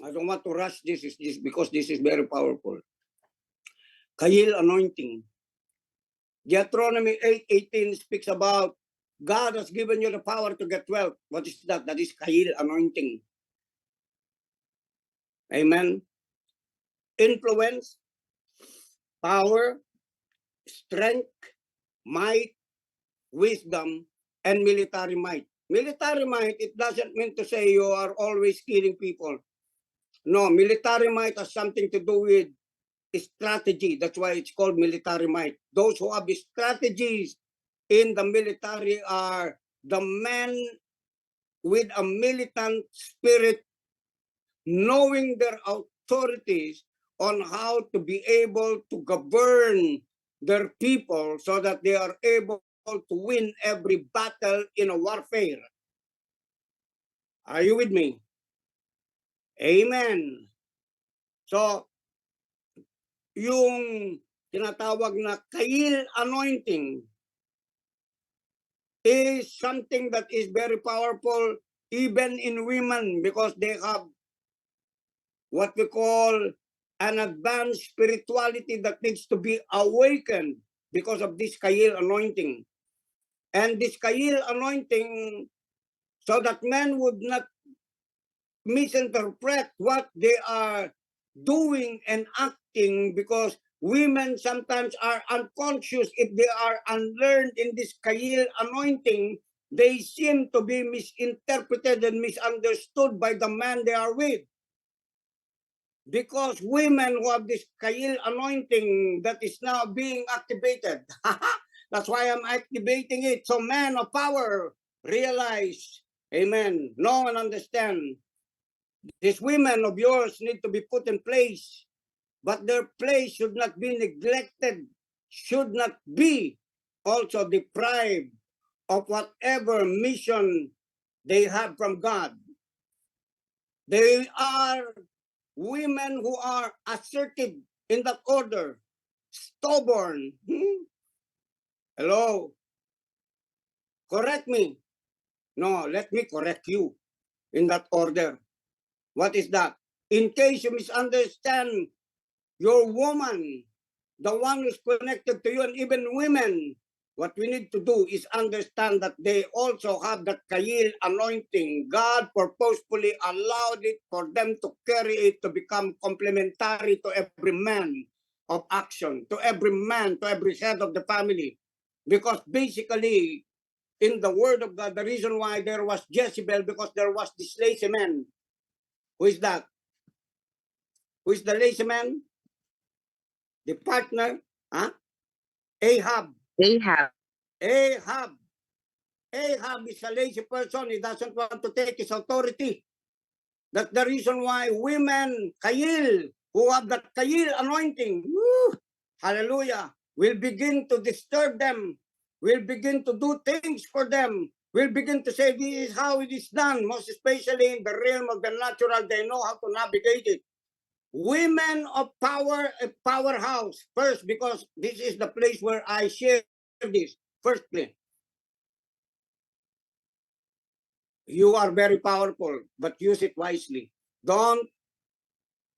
Speaker 1: I don't want to rush this because this is very powerful. Kayil anointing. Deuteronomy 8:18 speaks about God has given you the power to get wealth. What is that? That is Kayil anointing. Amen. Influence, power, strength, might, wisdom, and military might. Military might, it doesn't mean to say you are always killing people. No, military might has something to do with strategy. That's why it's called military might. Those who have strategies in the military are the men with a militant spirit, knowing their authorities on how to be able to govern their people so that they are able to win every battle in a warfare. Are you with me? Amen. So, yung tinatawag na Kail anointing is something that is very powerful even in women because they have what we call an advanced spirituality that needs to be awakened because of this Kail anointing. And this Kail anointing, so that men would not misinterpret what they are doing and acting, because women sometimes are unconscious if they are unlearned in this Kail anointing. They seem to be misinterpreted and misunderstood by the man they are with. Because women who have this Kail anointing that is now being activated. That's why I'm activating it. So men of power realize, amen, know and understand. These women of yours need to be put in place, but their place should not be neglected, should not be also deprived of whatever mission they have from God. They are women who are assertive in that order, stubborn. Hello? Correct me. No, let me correct you in that order. What is that? In case you misunderstand your woman, the one who's connected to you, and even women, what we need to do is understand that they also have that Kail anointing. God purposefully allowed it for them to carry it to become complementary to every man of action, to every man, to every head of the family. Because basically, in the word of God, the reason why there was Jezebel, because there was this lazy man. Who is that? Who is the lazy man? The partner? Huh? Ahab.
Speaker 3: Ahab.
Speaker 1: Ahab. Ahab is a lazy person. He doesn't want to take his authority. That's the reason why women, Kail, who have that Kail anointing, woo, hallelujah, will begin to disturb them, will begin to do things for them, will begin to say, this is how it is done, most especially in the realm of the natural. They know how to navigate it. Women of power, a powerhouse, first, because this is the place where I share this. Firstly, you are very powerful, but use it wisely. Don't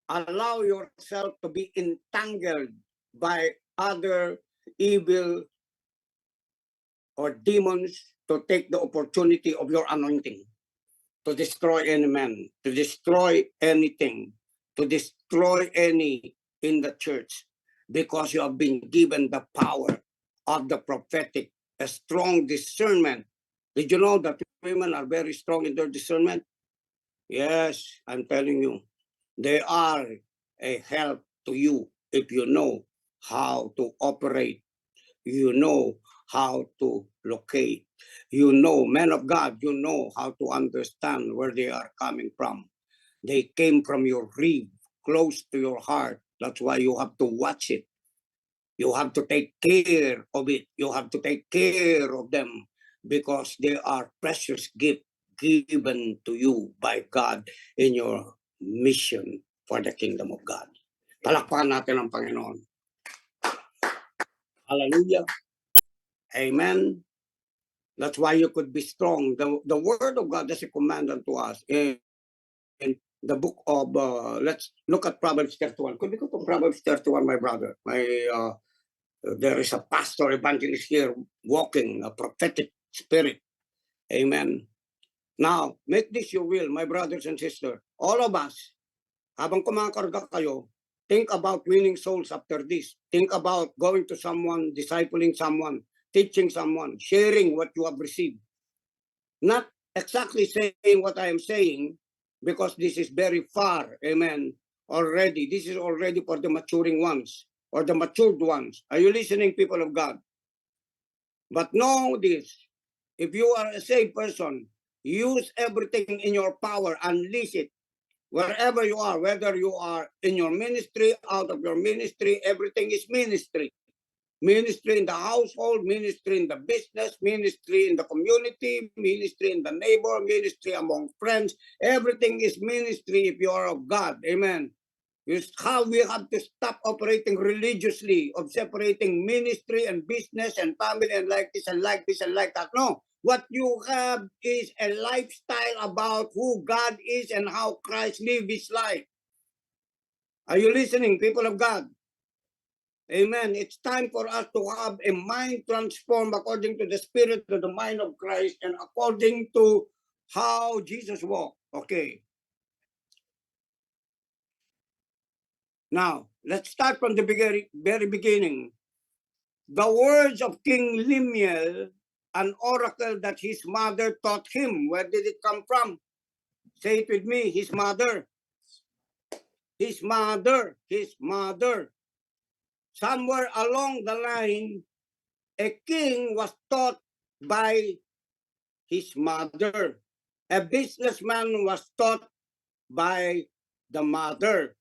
Speaker 1: allow yourself to be entangled by other evil or demons to take the opportunity of your anointing to destroy any man, to destroy anything, to destroy any in the church, because you have been given the power of the prophetic, a strong discernment. Did you know that women are very strong in their discernment? Yes, I'm telling you. They are a help to you if you know how to operate, you know how to locate, you know, men of God, you know how to understand where they are coming from. They came from your rib, close to your heart. That's why you have to watch it. You have to take care of it. You have to take care of them because they are precious gift given to you by God in your mission for the kingdom of God. Palakpakan natin ang Panginoon. Hallelujah. Amen. That's why you could be strong. The word of God is a command unto us. In the book of, let's look at Proverbs 31. Could we go to Proverbs 31, my brother? There is a pastor evangelist here walking a prophetic spirit. Amen. Now, make this your will, my brothers and sisters. All of us, habang kumakarga kayo, think about winning souls after this. Think about going to someone, discipling someone, teaching someone, sharing what you have received. Not exactly saying what I am saying, because this is very far, amen, already. This is already for the maturing ones or the matured ones. Are you listening, people of God? But know this, if you are a saved person, use everything in your power, unleash it. Wherever you are, whether you are in your ministry, out of your ministry, everything is ministry. Ministry in the household, ministry in the business, ministry in the community, ministry in the neighbor, ministry among friends. Everything is ministry if you are of God. Amen. It's how we have to stop operating religiously of separating ministry and business and family and like this and like this and like that. No. What you have is a lifestyle about who God is and how Christ lived his life. Are you listening, people of God? Amen. It's time for us to have a mind transformed according to the spirit of the mind of Christ and according to how Jesus walked. Okay. Now, let's start from the very beginning. The words of King Lemuel, an oracle that his mother taught him. Where did it come from? Say it with me. His mother. His mother. His mother. Somewhere along the line, a king was taught by his mother. A businessman was taught by the mother.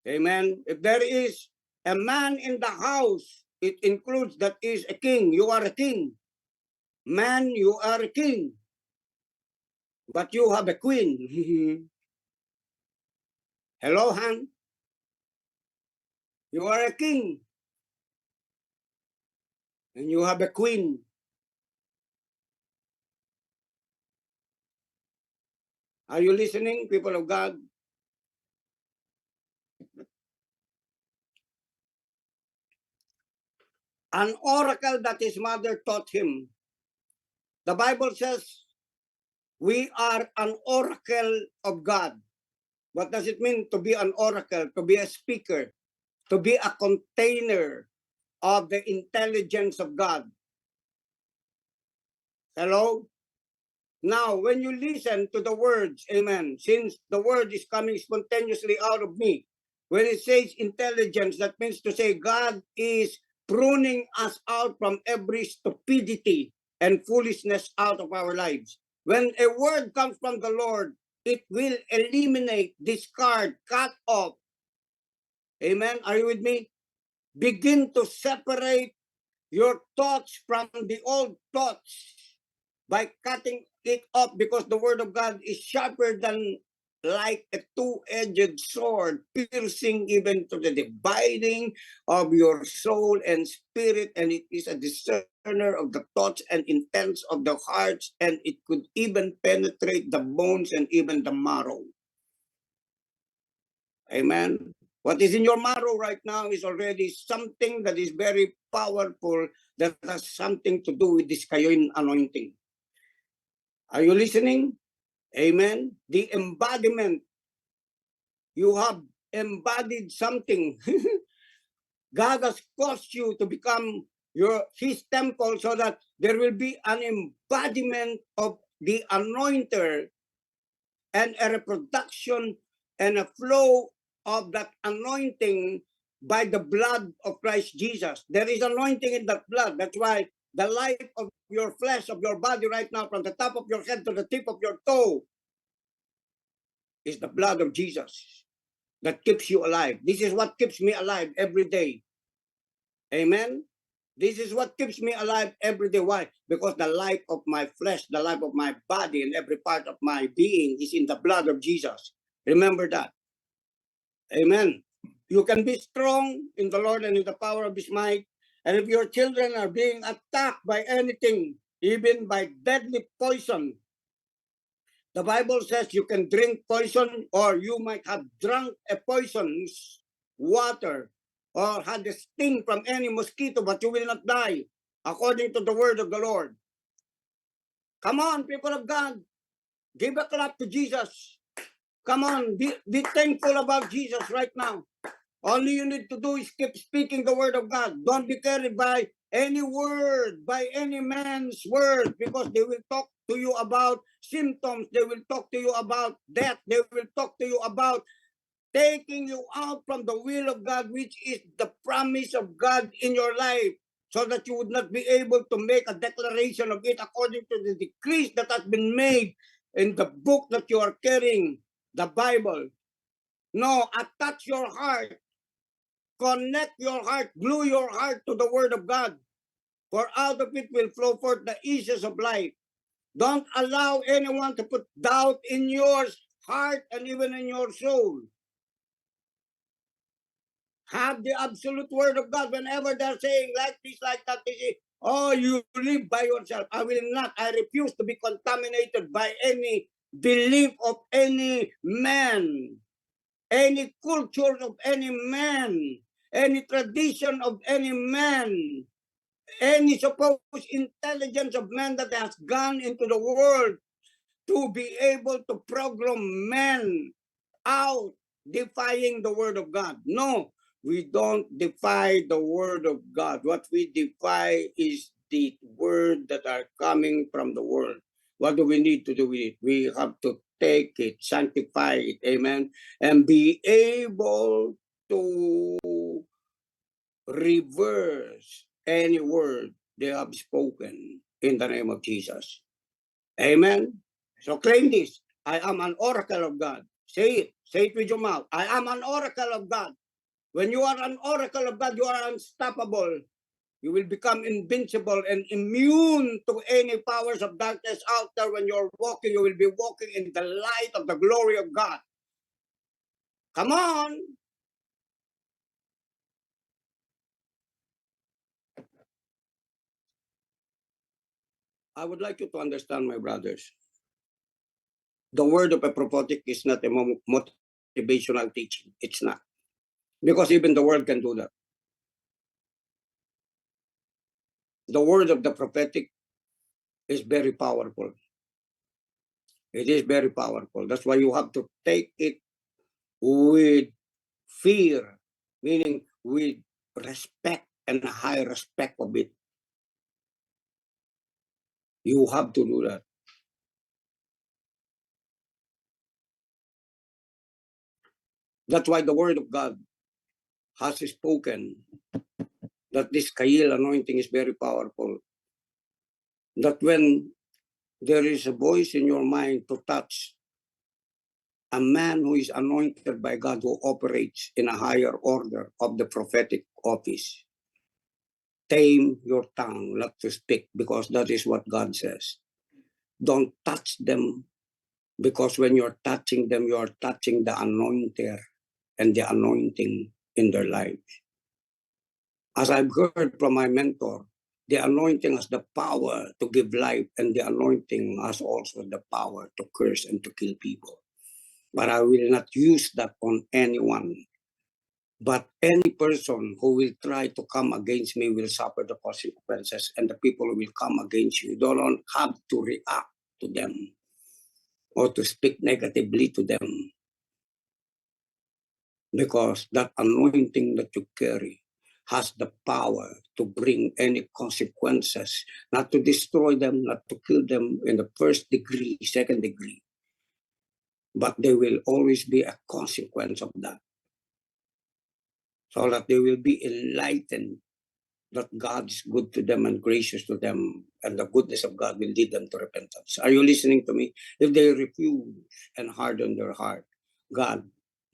Speaker 1: Amen. If there is a man in the house, it includes that is a king. You are a king. Man, you are a king. But you have a queen. Hello, Han. You are a king. And you have a queen. Are you listening, people of God? An oracle that his mother taught him. The Bible says, we are an oracle of God. What does it mean to be an oracle? To be a speaker, to be a container of the intelligence of God. Hello? Now, when you listen to the words, amen, since the word is coming spontaneously out of me, when it says intelligence, that means to say God is pruning us out from every stupidity and foolishness out of our lives. When a word comes from the Lord, it will eliminate, discard, cut off. Amen? Are you with me? Begin to separate your thoughts from the old thoughts by cutting it off, because the word of God is sharper than like a two-edged sword, piercing even to the dividing of your soul and spirit, and it is a discerner of the thoughts and intents of the hearts, and it could even penetrate the bones and even the marrow. Amen. What is in your marrow right now is already something that is very powerful, that has something to do with this Kayoin anointing. Are you listening? Amen. The embodiment. You have embodied something. God has caused you to become his temple so that there will be an embodiment of the anointer and a reproduction and a flow of that anointing by the blood of Christ Jesus. There is anointing in that blood. That's why the life of your flesh, of your body right now, from the top of your head to the tip of your toe, is the blood of Jesus that keeps you alive. This is what keeps me alive every day. Amen. This is what keeps me alive every day. Why? Because the life of my flesh, the life of my body, and every part of my being is in the blood of Jesus. Remember that. Amen. You can be strong in the Lord and in the power of his might. And if your children are being attacked by anything, even by deadly poison, the Bible says you can drink poison, or you might have drunk a poisonous water, or had a sting from any mosquito, but you will not die, according to the word of the Lord. Come on, people of God. Give a clap to Jesus. Come on, be thankful about Jesus right now. All you need to do is keep speaking the word of God. Don't be carried by any word, by any man's word, because they will talk to you about symptoms. They will talk to you about death. They will talk to you about taking you out from the will of God, which is the promise of God in your life, so that you would not be able to make a declaration of it according to the decrees that has been made in the book that you are carrying. the Bible. No, attach your heart. Connect your heart. Glue your heart to the Word of God. For out of it will flow forth the issues of life. Don't allow anyone to put doubt in your heart and even in your soul. Have the absolute Word of God. Whenever they're saying like this, like that, they say, oh, you live by yourself. I will not. I refuse to be contaminated by any belief of any man, any culture of any man, any tradition of any man, any supposed intelligence of man that has gone into the world to be able to program men out defying the Word of God. No, we don't defy the Word of God. What we defy is the word that are coming from the world. What do we need to do with it? We have to take it, sanctify it, amen, and be able to reverse any word they have spoken in the name of Jesus. Amen. So claim this. I am an oracle of God. Say it. Say it with your mouth. I am an oracle of God. When you are an oracle of God, you are unstoppable. You will become invincible and immune to any powers of darkness out there. When you're walking, you will be walking in the light of the glory of God. Come on. I would like you to understand, my brothers. The word of a prophetic is not a motivational teaching. It's not. Because even the world can do that. The word of the prophetic is very powerful. It is very powerful. That's why you have to take it with fear, meaning with respect and high respect of it. You have to do that. That's why the word of God has spoken that this Kail anointing is very powerful. That when there is a voice in your mind to touch a man who is anointed by God, who operates in a higher order of the prophetic office, tame your tongue not to speak, because that is what God says. Don't touch them, because when you're touching them, you are touching the anointer and the anointing in their lives. As I've heard from my mentor, the anointing has the power to give life, and the anointing has also the power to curse and to kill people. But I will not use that on anyone. But any person who will try to come against me will suffer the consequences, and the people who will come against you don't have to react to them or to speak negatively to them, because that anointing that you carry has the power to bring any consequences, not to destroy them, not to kill them in the first degree, second degree, but there will always be a consequence of that, so that they will be enlightened that God is good to them and gracious to them, and the goodness of God will lead them to repentance. Are you listening to me? If they refuse and harden their heart, God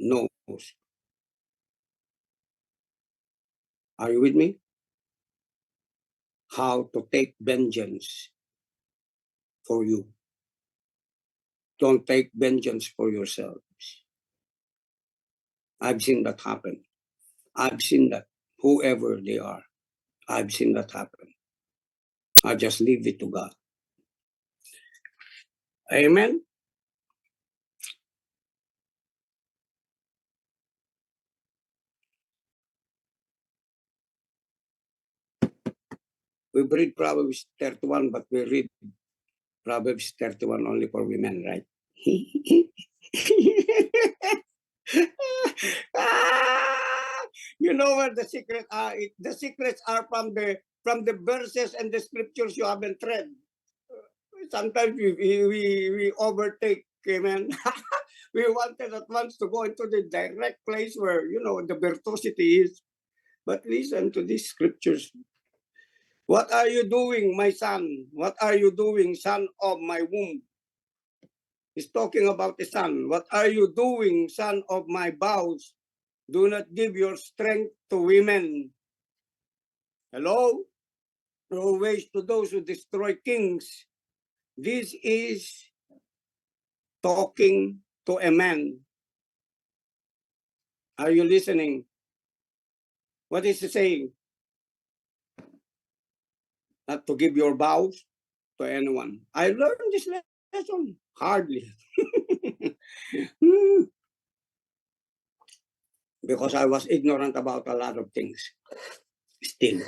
Speaker 1: knows. Are you with me? How to take vengeance for you. Don't take vengeance for yourselves. I've seen that happen. I've seen that, whoever they are. I've seen that happen. I just leave it to God. Amen? We read Proverbs 31, but we read Proverbs 31 only for women, right? You know where the secret are? The secrets are from the verses and the scriptures you haven't read. Sometimes we overtake, amen. We wanted at once to go into the direct place where, the virtuosity is. But listen to these scriptures. What are you doing, my son? What are you doing, son of my womb? He's talking about the son. What are you doing, son of my vows? Do not give your strength to women. Hello? Throw waste to those who destroy kings. This is talking to a man. Are you listening? What is he saying? Not to give your vows to anyone. I learned this lesson. Hardly. Because I was ignorant about a lot of things. Still.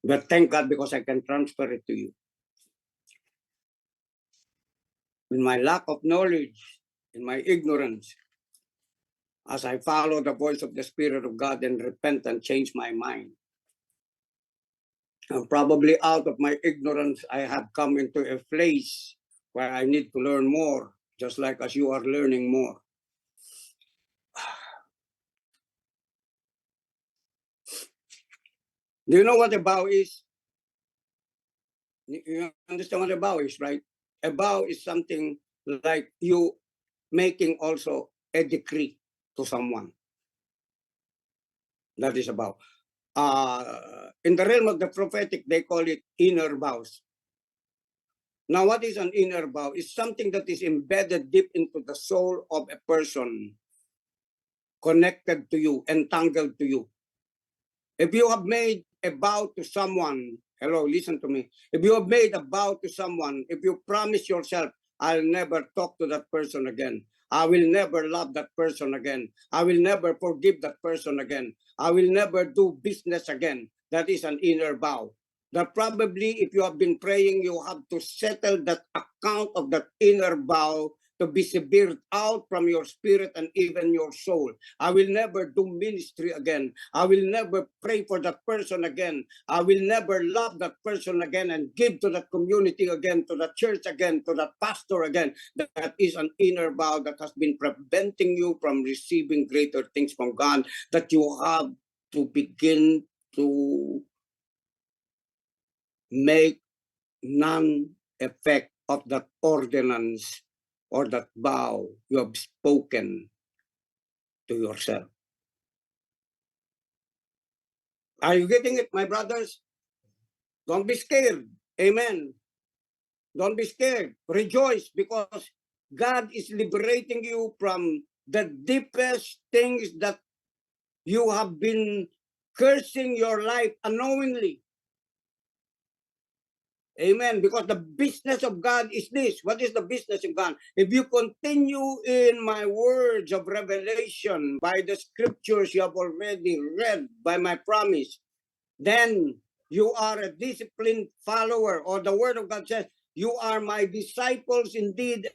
Speaker 1: But thank God because I can transfer it to you. In my lack of knowledge, in my ignorance, as I follow the voice of the Spirit of God and repent and change my mind. And probably out of my ignorance, I have come into a place where I need to learn more, just like as you are learning more. Do you know what a vow is? You understand what a vow is, right? A vow is something like you making also a decree to someone. That is a vow. In the realm of the prophetic, they call it inner vows. Now, what is an inner vow? It's something that is embedded deep into the soul of a person, connected to you, entangled to you. If you have made a vow to someone, hello, listen to me. If you have made a vow to someone, if you promise yourself, I'll never talk to that person again. I will never love that person again. I will never forgive that person again. I will never do business again. That is an inner vow. That probably if you have been praying, you have to settle that account of that inner vow to be severed out from your spirit and even your soul. I will never do ministry again. I will never pray for that person again. I will never love that person again and give to that community again, to the church again, to that pastor again. That is an inner vow that has been preventing you from receiving greater things from God, that you have to begin to make non-effect of that ordinance or that vow you have spoken to yourself. Are you getting it, my brothers? Don't be scared. Amen. Don't be scared. Rejoice because God is liberating you from the deepest things that you have been cursing your life unknowingly. Amen. Because the business of God is this. What is the business of God? If you continue in my words of revelation by the scriptures you have already read by my promise, then you are a disciplined follower, or the word of God says, you are my disciples indeed,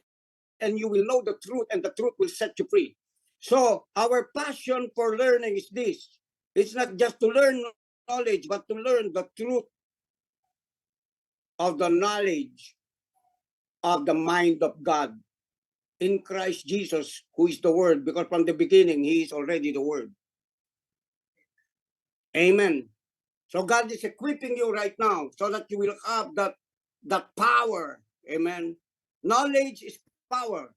Speaker 1: and you will know the truth, and the truth will set you free. So our passion for learning is this. It's not just to learn knowledge, but to learn the truth of the knowledge of the mind of God in Christ Jesus, who is the Word, because from the beginning, He is already the Word. Amen. So God is equipping you right now so that you will have that power. Amen. Knowledge is power.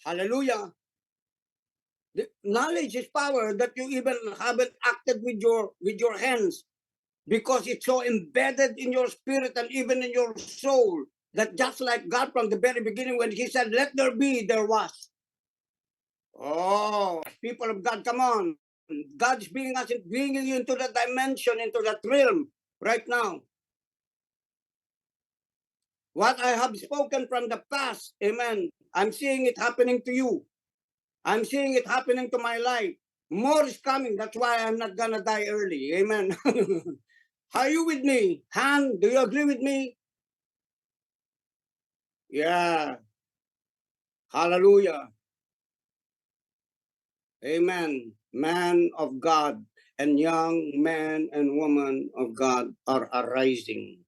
Speaker 1: Hallelujah. The knowledge is power that you even haven't acted with your hands, because it's so embedded in your spirit and even in your soul that just like God from the very beginning when He said, let there be, there was. Oh, people of God, come on. God's bringing you into that dimension, into that realm right now. What I have spoken from the past, amen, I'm seeing it happening to you. I'm seeing it happening to my life. More is coming. That's why I'm not gonna die early. Amen. Are you with me? Han, do you agree with me? Yeah. Hallelujah. Amen. Man of God and young man and woman of God are arising.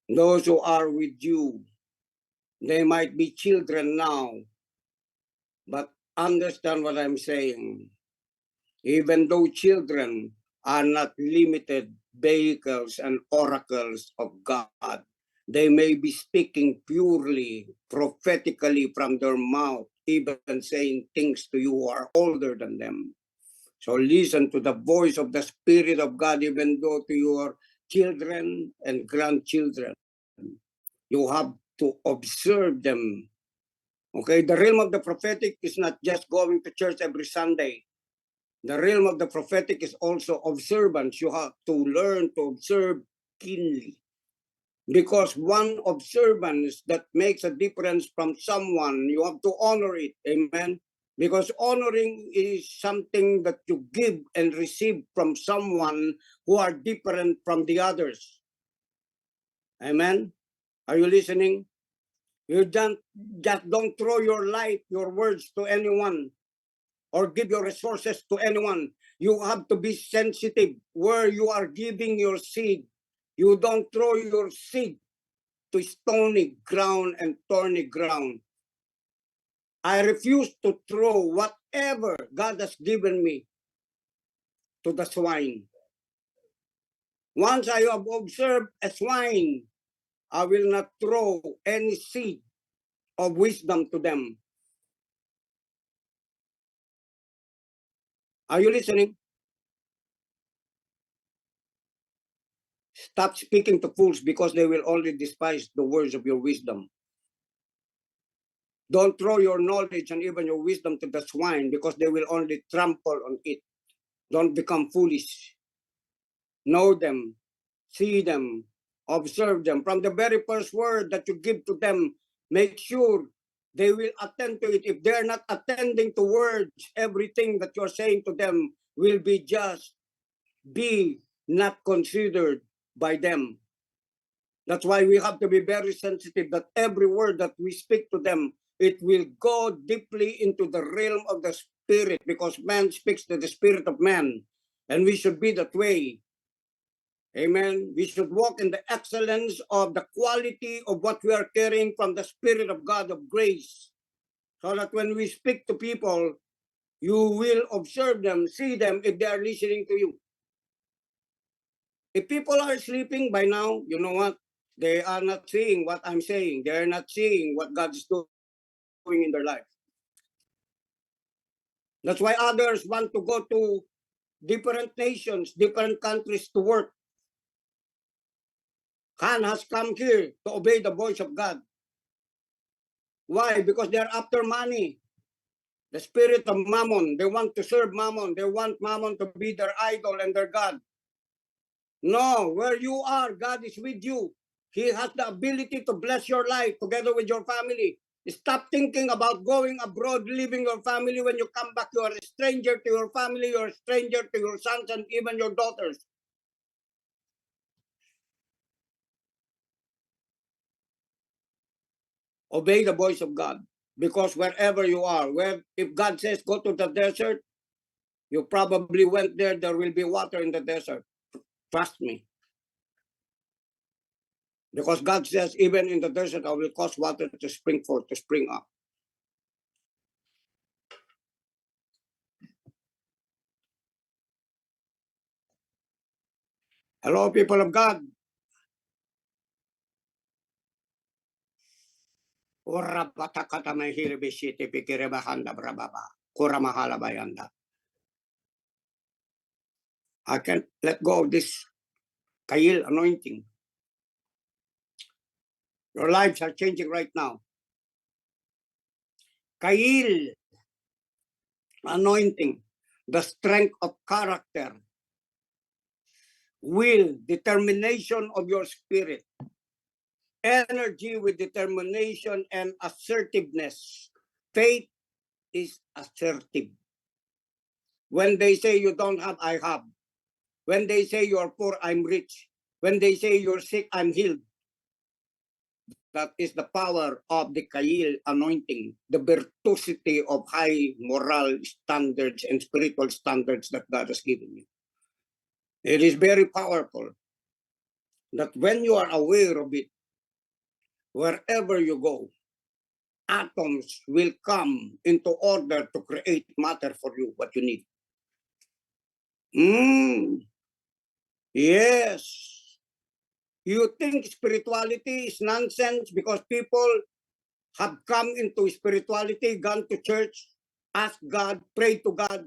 Speaker 1: Those who are with you, they might be children now, but understand what I'm saying. Even though children are not limited vehicles and oracles of God, they may be speaking purely, prophetically from their mouth, even saying things to you who are older than them. So listen to the voice of the Spirit of God, even though to your children and grandchildren. You have to observe them. Okay, the realm of the prophetic is not just going to church every Sunday. The realm of the prophetic is also observance. You have to learn to observe keenly. Because one observance that makes a difference from someone, you have to honor it. Amen. Because honoring is something that you give and receive from someone who are different from the others. Amen. Are you listening? You just don't throw your life, your words to anyone or give your resources to anyone. You have to be sensitive where you are giving your seed. You don't throw your seed to stony ground and thorny ground. I refuse to throw whatever God has given me to the swine. Once I have observed a swine, I will not throw any seed of wisdom to them. Are you listening? Stop speaking to fools because they will only despise the words of your wisdom. Don't throw your knowledge and even your wisdom to the swine because they will only trample on it. Don't become foolish. Know them, see them, observe them. From the very first word that you give to them, make sure they will attend to it. If they're not attending to words, everything that you're saying to them will be not considered by them. That's why we have to be very sensitive that every word that we speak to them, it will go deeply into the realm of the spirit because man speaks to the spirit of man. And we should be that way. Amen. We should walk in the excellence of the quality of what we are carrying from the Spirit of God of grace. So that when we speak to people, you will observe them, see them if they are listening to you. If people are sleeping by now, you know what? They are not seeing what I'm saying. They are not seeing what God is doing in their life. That's why others want to go to different nations, different countries to work. Khan has come here to obey the voice of God. Why? Because they are after money. The spirit of Mammon. They want to serve Mammon. They want Mammon to be their idol and their God. No, where you are, God is with you. He has the ability to bless your life together with your family. Stop thinking about going abroad, leaving your family. When you come back, you are a stranger to your family, you are a stranger to your sons and even your daughters. Obey the voice of God. Because wherever you are, if God says go to the desert, you probably went there, there will be water in the desert. Trust me. Because God says, even in the desert, I will cause water to spring forth, to spring up. Hello, people of God. I can't let go of this Kail anointing. Your lives are changing right now. Kail anointing, the strength of character, will, determination of your spirit, energy with determination and assertiveness. Faith is assertive. When they say you don't have, I have. When they say you're poor, I'm rich. When they say you're sick, I'm healed. That is the power of the Kail anointing, the virtuosity of high moral standards and spiritual standards that God has given you. It is very powerful that when you are aware of it, wherever you go, atoms will come into order to create matter for you, what you need. Yes. You think spirituality is nonsense because people have come into spirituality, gone to church, asked God, prayed to God,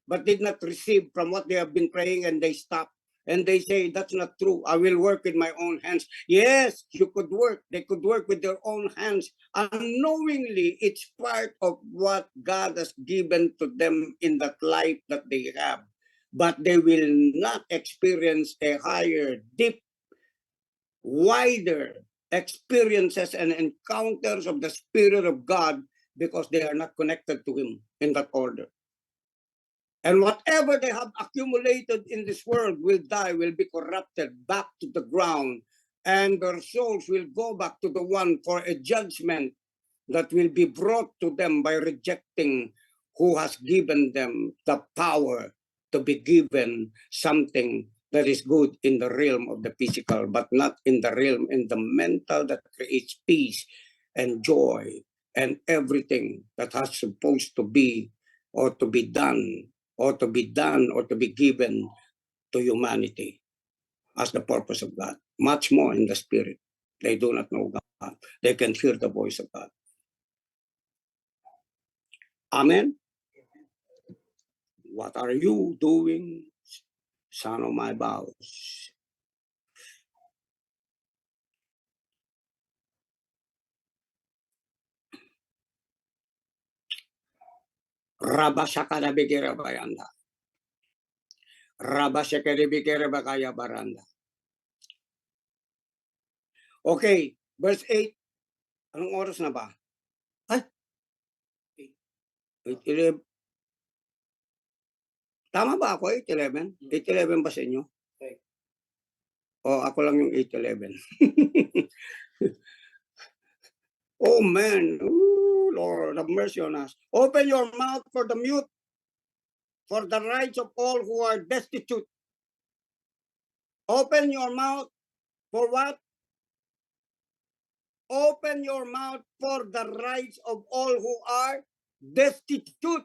Speaker 1: but did not receive from what they have been praying, and they stop. And they say, that's not true. I will work with my own hands. Yes, you could work. They could work with their own hands. Unknowingly, it's part of what God has given to them in that life that they have. But they will not experience a higher, deep, wider experiences and encounters of the Spirit of God because they are not connected to Him in that order. And whatever they have accumulated in this world will die, will be corrupted back to the ground, and their souls will go back to the one for a judgment that will be brought to them by rejecting who has given them the power to be given something that is good in the realm of the physical, but not in the realm, in the mental, that creates peace and joy and everything that has supposed to be or to be done or to be done or to be given to humanity as the purpose of God. Much more in the spirit. They do not know God. They can hear the voice of God. Amen. What are you doing, son of my bowels? Rabashakadabigera bayanda. Rabashakadabigera bakaya baranda. Okay, verse 8. Anong oras na ba? Ay, 8:11. Tama ba ako, 8:11? 8:11 ba sa inyo?
Speaker 2: Okay.
Speaker 1: O ako lang yung 8:11. Oh man, ooh, Lord, have mercy on us. Open your mouth for the mute, for the rights of all who are destitute. Open your mouth for what? Open your mouth for the rights of all who are destitute.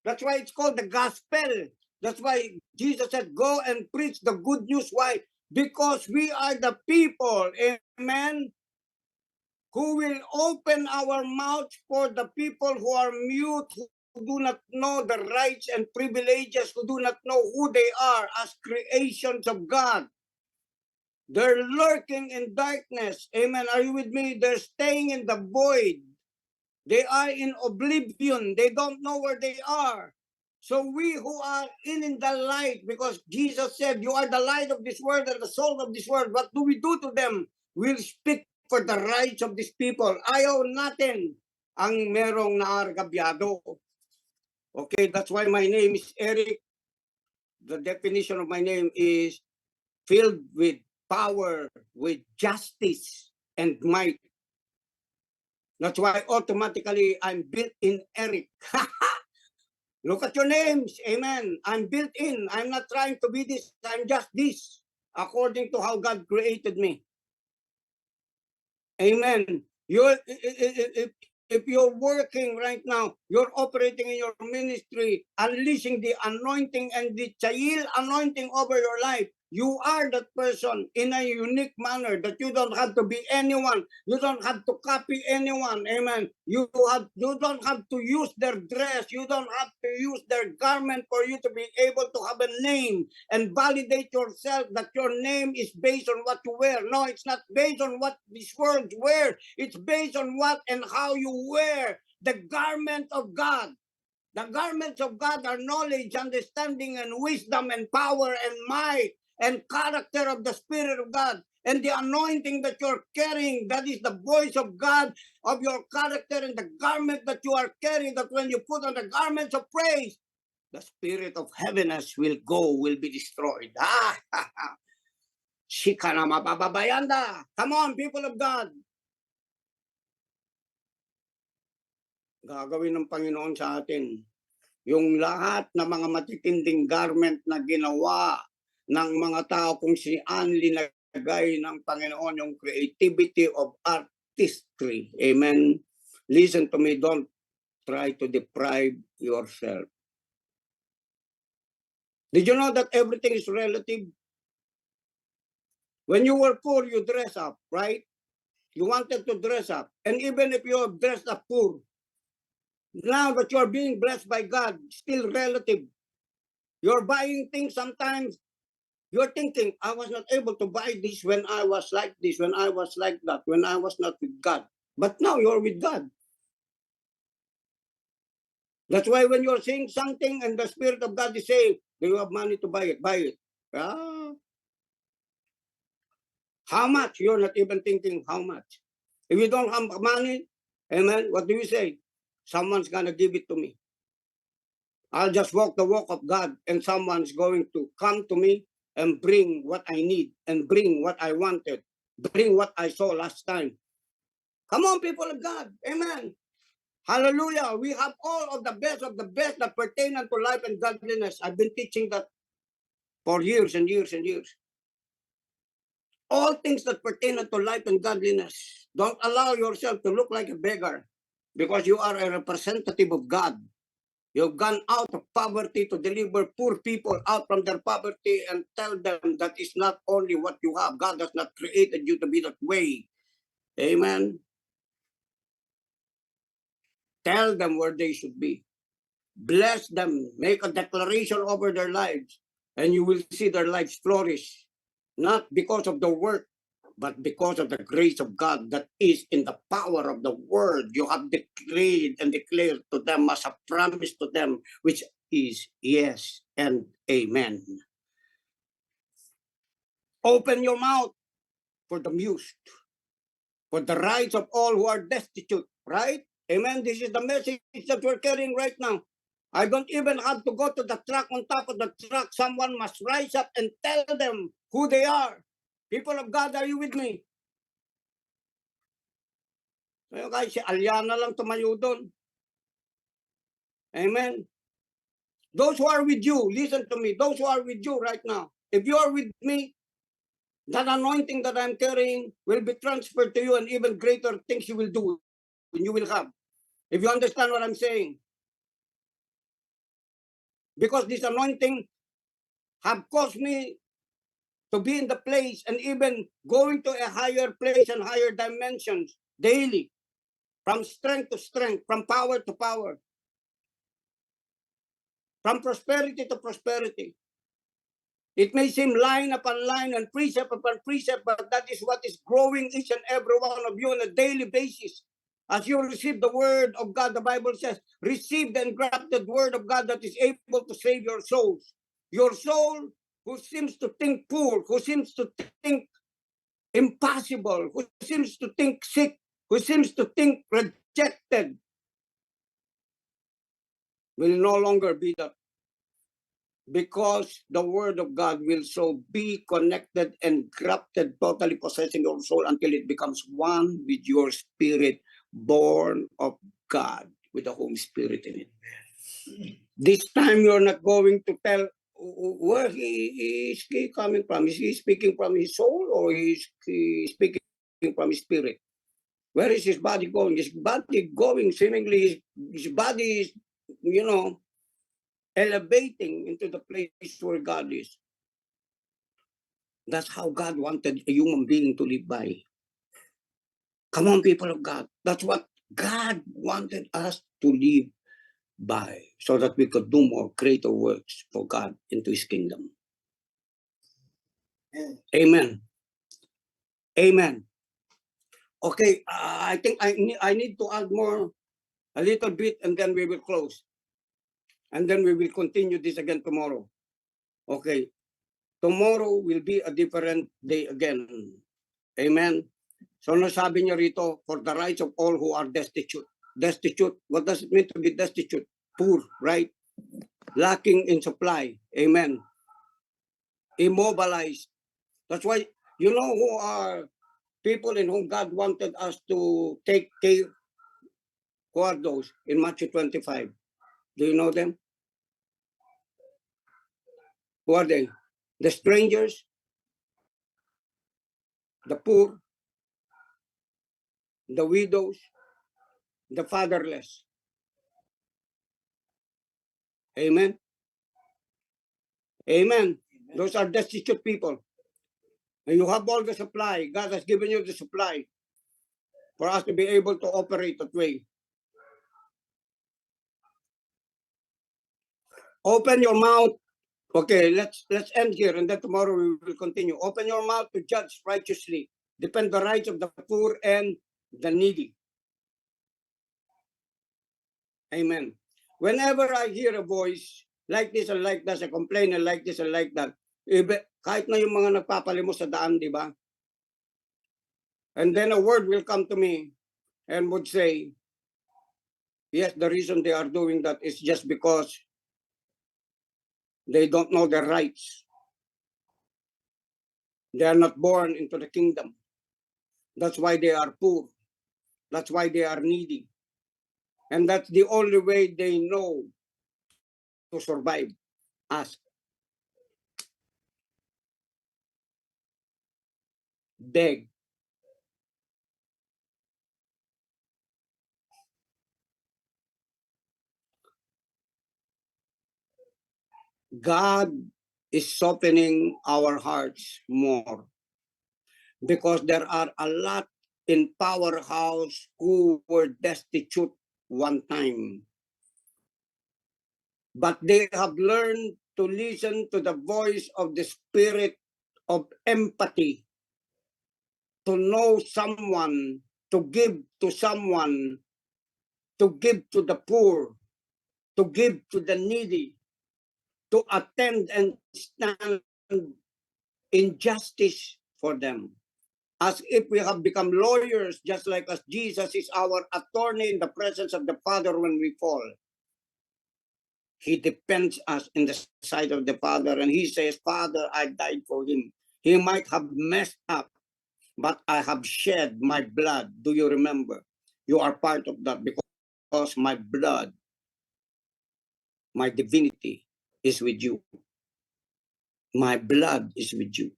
Speaker 1: That's why it's called the gospel. That's why Jesus said, go and preach the good news. Why? Because we are the people, amen, who will open our mouths for the people who are mute, who do not know the rights and privileges, who do not know who they are as creations of God. They're lurking in darkness. Amen. Are you with me? They're staying in the void. They are in oblivion. They don't know where they are. So we who are in the light, because Jesus said, you are the light of this world and the salt of this world. What do we do to them? We'll speak for the rights of these people. Ayaw natin ang merong naargabyado. Okay, that's why my name is Eric. The definition of my name is filled with power, with justice and might. That's why automatically I'm built in Eric. Look at your names. Amen. I'm built in. I'm not trying to be this. I'm just this, according to how God created me. Amen. If you're working right now, you're operating in your ministry, unleashing the anointing and the Chayil anointing over your life. You are that person in a unique manner that you don't have to be anyone. You don't have to copy anyone. Amen. You don't have to use their dress. You don't have to use their garment for you to be able to have a name and validate yourself that your name is based on what you wear. No, it's not based on what this world wear. It's based on what and how you wear the garment of God. The garments of God are knowledge, understanding, and wisdom, and power, and might, and character of the Spirit of God. And the anointing that you're carrying, that is the voice of God, of your character, and the garment that you are carrying, that when you put on the garments of praise, the spirit of heaviness will be destroyed. Shikana mababayanda. Come on, people of God. Gagawin ng Panginoon sa atin yung lahat ng mga matitinding garment na ginawa ng mga tao kung saan linagay ng Panginoon yung creativity of artistry. Amen. Listen to me, don't try to deprive yourself. Did you know that everything is relative? When you were poor, you dress up, right? You wanted to dress up. And even if you have dressed up poor, now that you're being blessed by God, still relative. You're buying things sometimes. You're thinking, I was not able to buy this when I was like this, when I was like that, when I was not with God. But now you're with God. That's why when you're saying something and the Spirit of God is saying, do you have money to buy it? Buy it. Ah, how much? You're not even thinking how much. If you don't have money, amen, what do you say? Someone's going to give it to me. I'll just walk the walk of God and someone's going to come to me and bring what I need and bring what I wanted, bring what I saw last time. Come on, people of God. Amen. Hallelujah. We have all of the best that pertain unto life and godliness. I've been teaching that for years and years and years. All things that pertain unto life and godliness. Don't allow yourself to look like a beggar because you are a representative of God. You've gone out of poverty to deliver poor people out from their poverty and tell them that is not only what you have. God has not created you to be that way. Amen. Tell them where they should be. Bless them. Make a declaration over their lives. And you will see their lives flourish. Not because of the work, but because of the grace of God that is in the power of the word you have decreed and declared to them as a promise to them, which is yes and amen. Open your mouth for the mute, for the rights of all who are destitute, right? Amen. This is the message that we're carrying right now. I don't even have to go to the truck. On top of the truck, someone must rise up and tell them who they are. People of God, are you with me? Ngayon guys, si Aliana lang tumayo doon. Amen. Those who are with you, listen to me. Those who are with you right now, if you are with me, that anointing that I'm carrying will be transferred to you, and even greater things you will do and you will have. If you understand what I'm saying. Because this anointing have caused me to be in the place and even going to a higher place and higher dimensions daily, from strength to strength, from power to power, from prosperity to prosperity. It may seem line upon line and precept upon precept, but that is what is growing each and every one of you on a daily basis. As you receive the word of God, the Bible says, receive the engrafted word of God that is able to save your souls. Your soul who seems to think poor, who seems to think impossible, who seems to think sick, who seems to think rejected, will no longer be that. Because the word of God will so be connected and grafted, totally possessing your soul until it becomes one with your spirit, born of God, with the Holy Spirit in it. This time you're not going to tell where is he coming from. Is he speaking from his soul or is he speaking from his spirit? Where is his body going? His body going, seemingly his body is, elevating into the place where God is. That's how God wanted a human being to live by. Come on, people of God. That's what God wanted us to live by, so that we could do more greater works for God into his kingdom. Amen. Amen. Okay, I think I need to add more, a little bit, and then we will close. And then we will continue this again tomorrow. Okay. Tomorrow will be a different day again. Amen. So nasabi niya rito, for the rights of all who are destitute. Destitute, what does it mean to be destitute? Poor, right? Lacking in supply. Amen. Immobilized. That's why, you know who are people in whom God wanted us to take care? Who are those in Matthew 25? Do you know them? Who are they? The strangers, the poor, the widows, the fatherless. Amen. Amen. Those are destitute people. And you have all the supply. God has given you the supply for us to be able to operate that way. Open your mouth. Okay, let's end here, and then tomorrow we will continue. Open your mouth to judge righteously. Defend the rights of the poor and the needy. Amen. Whenever I hear a voice like this and like that, a complainer like this and like that, kahit na yung mga nagpapalimos sa daan, di ba? And then a word will come to me and would say, yes, the reason they are doing that is just because they don't know their rights. They are not born into the kingdom. That's why they are poor. That's why they are needy. And that's the only way they know to survive. Ask. Beg. God is softening our hearts more because there are a lot in Powerhouse who were destitute one time. But they have learned to listen to the voice of the spirit of empathy, to know someone, to give to someone, to give to the poor, to give to the needy, to attend and stand in justice for them. As if we have become lawyers, just like as Jesus is our attorney in the presence of the Father when we fall. He defends us in the sight of the Father, and he says, Father, I died for him. He might have messed up, but I have shed my blood. Do you remember? You are part of that because my blood, my divinity is with you. My blood is with you.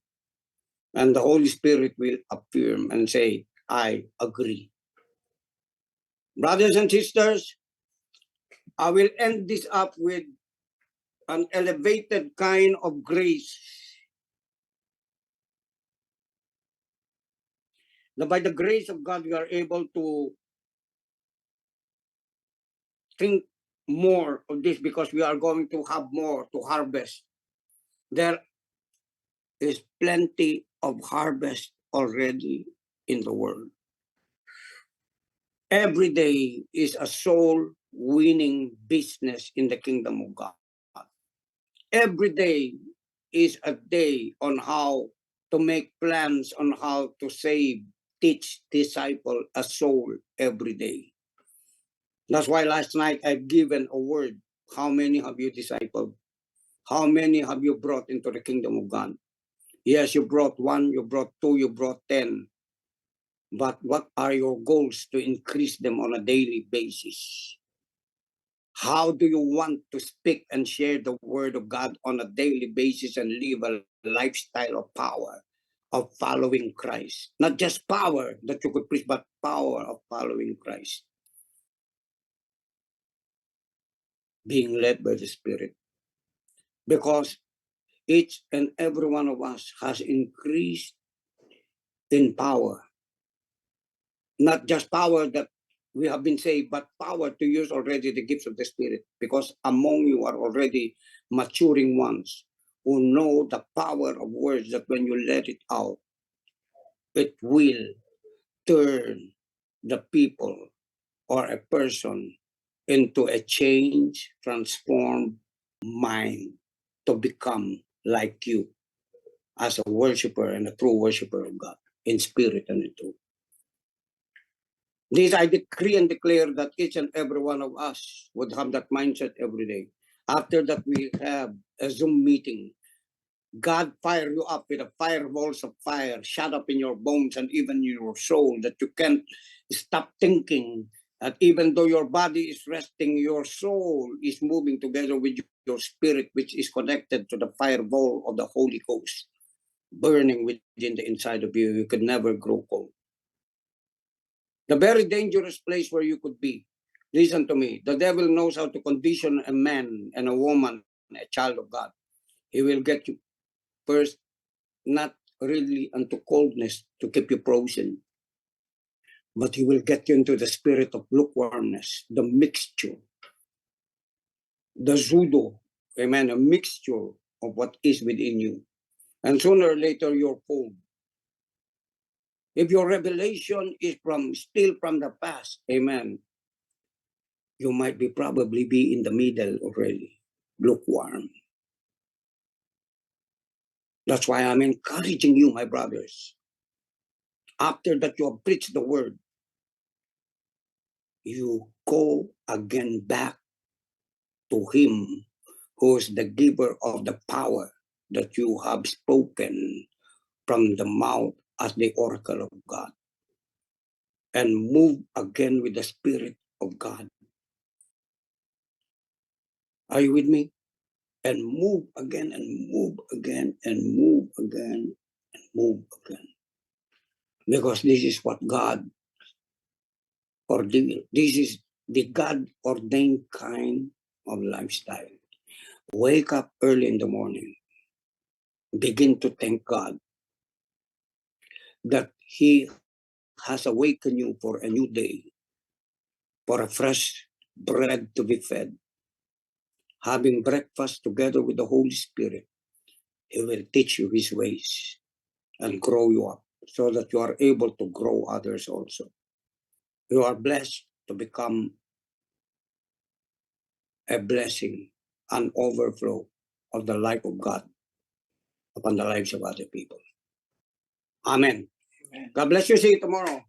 Speaker 1: And the Holy Spirit will affirm and say, I agree. Brothers and sisters, I will end this up with an elevated kind of grace. Now, by the grace of God, we are able to think more of this because we are going to have more to harvest. There is plenty of harvest already in the world. Every day is a soul winning business in the kingdom of God. Every day is a day on how to make plans on how to save, teach, disciple a soul every day. That's why last night I've given a word. How many have you discipled? How many have you brought into the kingdom of God? Yes, you brought 1, you brought 2, you brought 10. But what are your goals to increase them on a daily basis? How do you want to speak and share the word of God on a daily basis and live a lifestyle of power, of following Christ? Not just power that you could preach, but power of following Christ. Being led by the Spirit. Because each and every one of us has increased in power. Not just power that we have been saved, but power to use already the gifts of the Spirit. Because among you are already maturing ones who know the power of words that when you let it out, it will turn the people or a person into a change, transformed mind to become like you as a worshiper and a true worshiper of God in spirit and in truth. This I decree and declare that each and every one of us would have that mindset every day. After that, we have a Zoom meeting. God fire you up with a fireballs of fire, shut up in your bones and even in your soul, that you can't stop thinking that even though your body is resting, your soul is moving together with your spirit, which is connected to the fireball of the Holy Ghost, burning within the inside of you. You could never grow cold. The very dangerous place where you could be. Listen to me. The devil knows how to condition a man and a woman, a child of God. He will get you first, not really unto coldness to keep you frozen. But he will get you into the spirit of lukewarmness, the mixture, the pseudo, amen, a mixture of what is within you. And sooner or later, you're cold. If your revelation is still from the past, amen, you might probably be in the middle already, lukewarm. That's why I'm encouraging you, my brothers. After that you have preached the word, you go again back to him who is the giver of the power that you have spoken from the mouth as the oracle of God, and move again with the Spirit of God. Are you with me? And move again and move again and move again and move again. Because this is what God ordained. This is the God-ordained kind of lifestyle. Wake up early in the morning. Begin to thank God that He has awakened you for a new day, for a fresh bread to be fed. Having breakfast together with the Holy Spirit, He will teach you His ways and grow you up so that you are able to grow others also. You are blessed to become a blessing, an overflow of the life of God upon the lives of other people. Amen.
Speaker 2: Amen.
Speaker 1: God bless you. See you tomorrow.